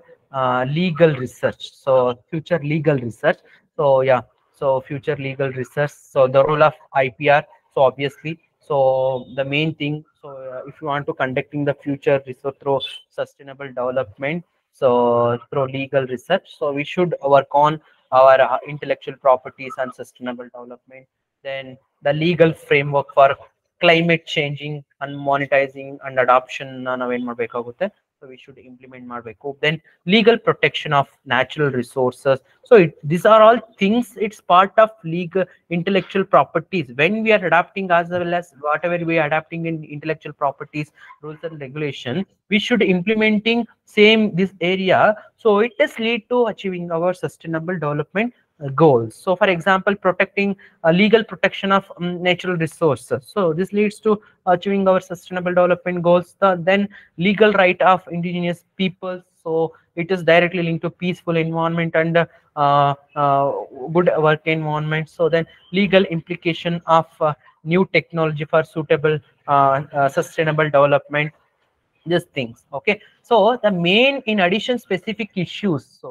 legal research. So future legal research. So yeah, so future legal research. So the role of IPR. So obviously, so the main thing. So if you want to conducting the future research through sustainable development, so through legal research, so we should work on our intellectual properties and sustainable development. Then the legal framework for climate changing and monetizing and adoption ನಾವೇನ್ ಮಾಡ್ಬೇಕಾಗುತ್ತೆ. So we should implement ಮಾಡಬೇಕು. Then legal protection of natural resources. So these are all things, it's part of legal intellectual properties. When we are adapting, as well as whatever we are adapting in intellectual properties rules and regulation, we should implementing same this area. So it does lead to achieving our sustainable development goals. So for example, protecting legal protection of natural resources. So this leads to achieving our sustainable development goals. Then legal right of indigenous peoples. So it is directly linked to peaceful environment and good work environment. So then legal implication of new technology for suitable sustainable development, these things. Okay, so the main, in addition, specific issues. So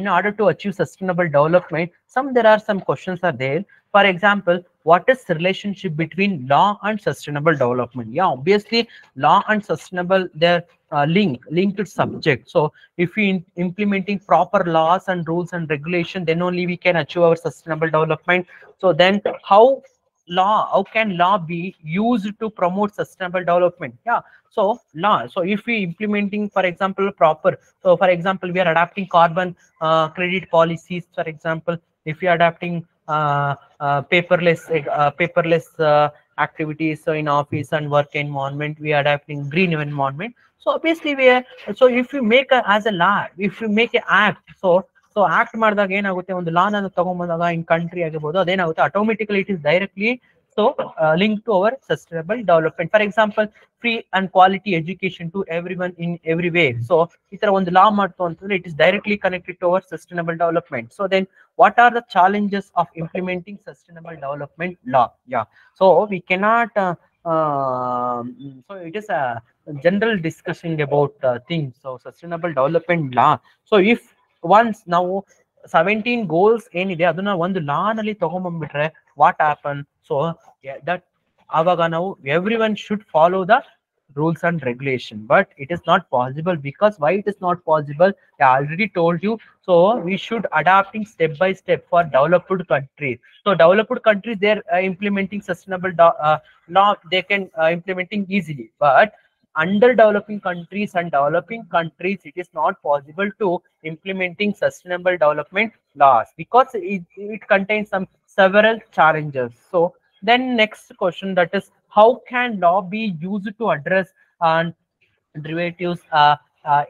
in order to achieve sustainable development, there are some questions are there. For example, what is the relationship between law and sustainable development? Yeah, obviously law and sustainable, they're linked subject. So if we implementing proper laws and rules and regulation, then only we can achieve our sustainable development. So then how can law be used to promote sustainable development? Yeah, so law, so if we implementing, for example, proper, so for example, we are adapting carbon credit policies. For example, if we are adapting paperless activities, so in office and work environment, we are adapting green environment. So obviously we are, so if you make as a law, if you make an act, so act ಮಾಡಿದಾಗ ಏನಾಗುತ್ತೆ, ಒಂದು ಲಾನ ತಗೊಂಡ್ಬಂದಾಗ ಇನ್ country ಆಗಿರ್ಬೋದು, ಅದೇನಾಗುತ್ತೆ automatically it is directly so linked to our sustainable development. For example, free and quality education to everyone in everywhere. So ಈ ತರ ಒಂದು law ಮಾಡ್ತು ಅಂತಂದ್ರೆ it is directly connected to our sustainable development. So then what are the challenges of implementing sustainable development law? Yeah, so we cannot so it is a general discussing about things. So sustainable development law, so if once ನಾವು 17 goals ಏನಿದೆ ಅದನ್ನ ಒಂದು ಲಾ ನಲ್ಲಿ ತಗೊಂಡ್ಬಂದ್ಬಿಟ್ರೆ what happen? So that ಆವಾಗ ನಾವು every one should follow the rules and regulation, but it is not possible. Because why it is not possible? I already told you. So we should adapting step by step for developed countries. So developed countries, they're implementing sustainable law, they can implementing easily, but underdeveloping countries and developing countries, it is not possible to implementing sustainable development laws, because it contains some several challenges. So then next question, that is how can law be used to address derivatives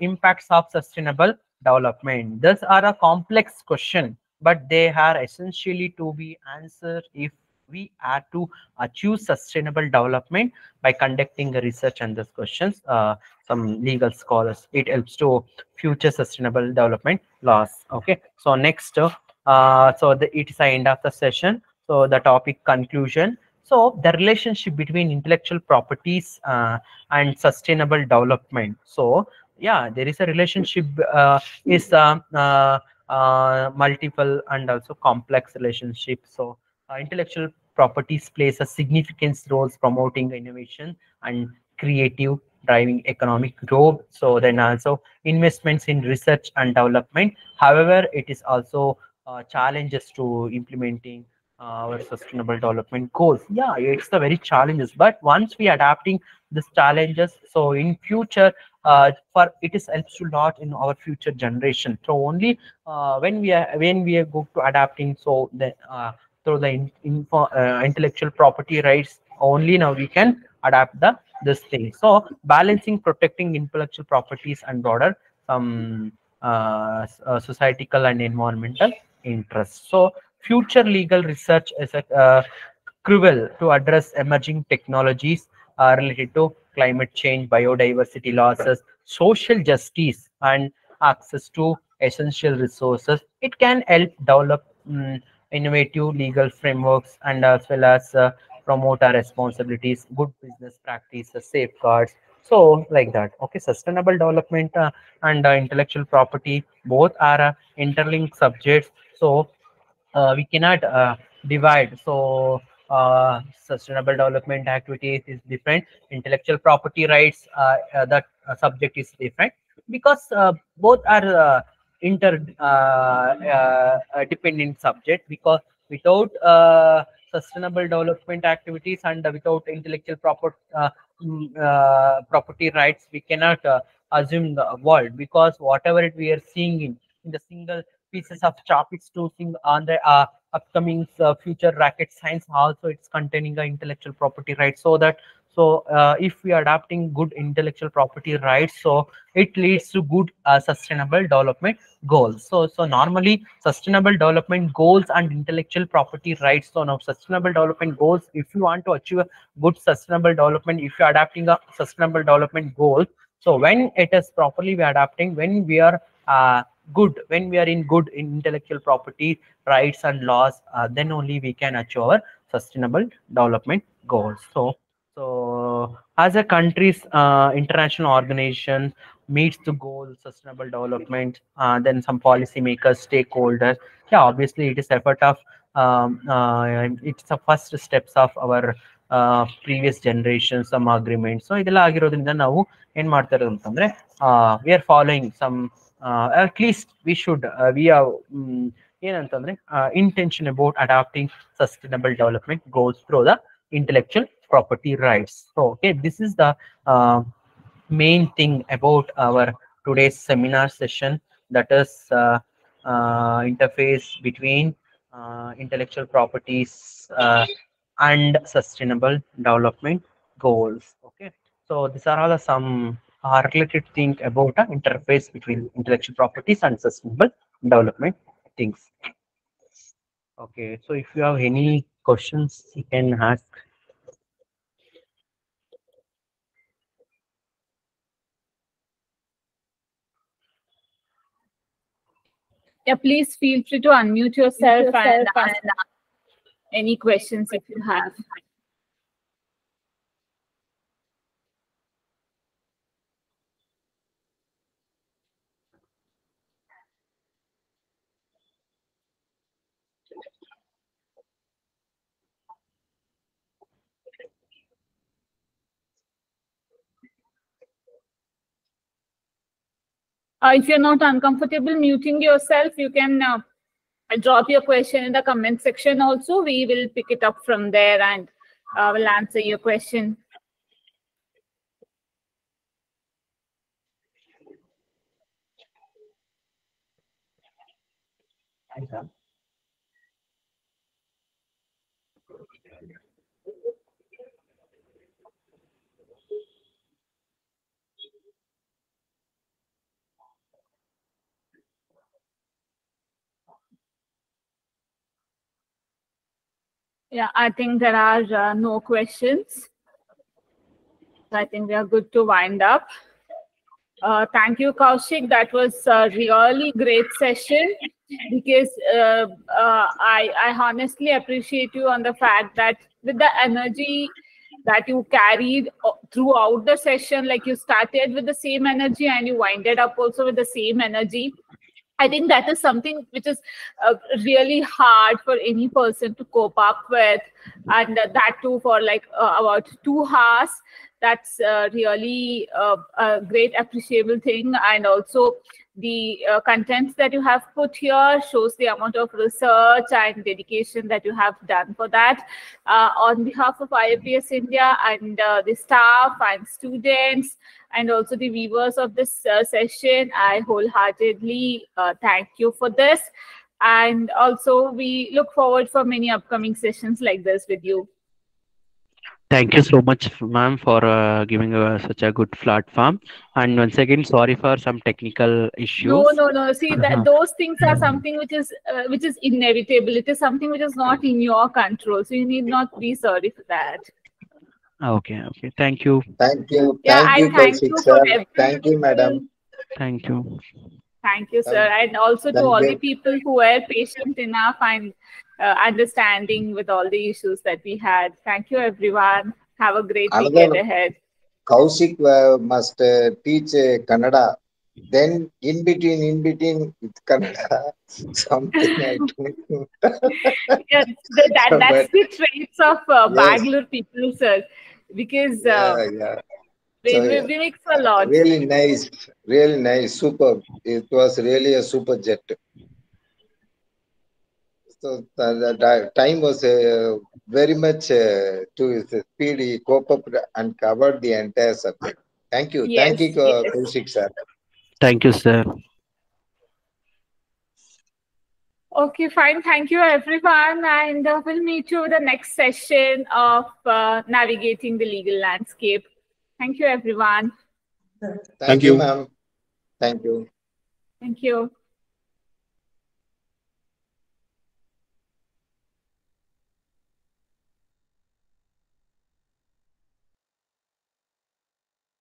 impacts of sustainable development? These are a complex question, but they are essentially to be answered if we are to achieve sustainable development by conducting research on these questions. Some legal scholars, it helps to future sustainable development laws. Okay, so next, it is the end of the session. So the topic conclusion. So the relationship between intellectual properties and sustainable development. So yeah, there is a relationship, is multiple and also complex relationship. So intellectual properties plays a significant role promoting innovation and creative, driving economic growth. So then also investments in research and development. However, it is also challenges to implementing our sustainable development goals. Yeah, it's the very challenges, but once we adapting these challenges, so in future, for it is helps a lot in our future generation. So only when we are go to adapting, so the through the intellectual property rights, only now we can adapt this thing. So balancing protecting intellectual properties and broader societal and environmental interests. So future legal research is a crucial to address emerging technologies related to climate change, biodiversity losses, social justice, and access to essential resources. It can help develop innovative legal frameworks and as well as promote our responsibilities, good business practices, safeguards. So, like that. Okay, sustainable development and intellectual property both are interlinked subjects. So, we cannot divide. So sustainable development activities is different, intellectual property rights, that subject is different, because both are dependent subject, because without sustainable development activities and without intellectual property rights, we cannot assume the world, because whatever we are seeing in the single pieces of topics to sing on the upcoming future racket science, also it's containing the intellectual property rights. So that, so if we are adapting good intellectual property rights, so it leads to good sustainable development goals. So normally sustainable development goals and intellectual property rights. So now sustainable development goals, if you want to achieve a good sustainable development, if you are adapting a sustainable development goal, so when it is properly we are adapting, when we are good, when we are in good intellectual property rights and laws, then only we can achieve our sustainable development goals. So as a country's international organization meets the goal sustainable development, then some policymakers, stakeholders, yeah, obviously it is effort of it's the first steps of our previous generation, some agreements. So ಇದೆಲ್ಲ ಆಗಿರೋದ್ರಿಂದ ನಾವು ಏನ್ ಮಾಡ್ತಾ ಇರೋದು ಅಂತಂದ್ರೆ, we are following some, at least we should we are ಏನಂತಂದ್ರೆ intention about adapting sustainable development goals through the intellectual property rights. So okay, this is the main thing about our today's seminar session, that is interface between intellectual properties and sustainable development goals. Okay, so these are all the some related thing about interface between intellectual properties and sustainable development things. Okay, so if you have any questions, you can ask. Yeah, please feel free to unmute yourself and ask any questions if you have. If you're not uncomfortable muting yourself, you can drop your question in the comment section also. We will pick it up from there and will answer your question. Yeah, I think there are no questions. I think we are good to wind up. Thank you, Kowshik. That was a really great session because I honestly appreciate you on the fact that with the energy that you carried throughout the session, like you started with the same energy and you winded up also with the same energy. I think that is something which is really hard for any person to cope up with, and that too for like about 2 hours. That's really a great appreciable thing, and also the contents that you have put here shows the amount of research and dedication that you have done for that. On behalf of IAPS India and the staff and students, and also the viewers of this session, I wholeheartedly thank you for this. And also we look forward for many upcoming sessions like this with you. Thank you so much, ma'am, for giving such a good platform. And once again, sorry for some technical No, issues. no, no. See, that those things are something which is inevitable. It is something which is not in your control. So you need not be sorry for that. Okay, okay. Thank you. Yeah, Thank and you, thank Kowshik you for sir. Thank you, everyone. madam. Thank you. Thank you, sir. Then, And also to then all the we, people who were patient enough and understanding with all the issues that we had. Thank you, everyone. Have a great weekend another ahead. Kowshik must teach Kannada. Then in between with Kannada, something I don't know. Yes, that's But the traits of yes, Bangalore people, sir. Because yeah, yeah. we, So we, yeah, we mix a lot. really nice, super. It was really a super jet. So the time was very much to his speed. He cope up and covered the entire subject. Thank you, Yes, yes. Koushik sir. Thank you, sir. Okay, fine. Thank you, everyone. And we'll meet you in the next session of Navigating the Legal Landscape. Thank you, everyone. Thank you, ma'am. Thank you. Thank you.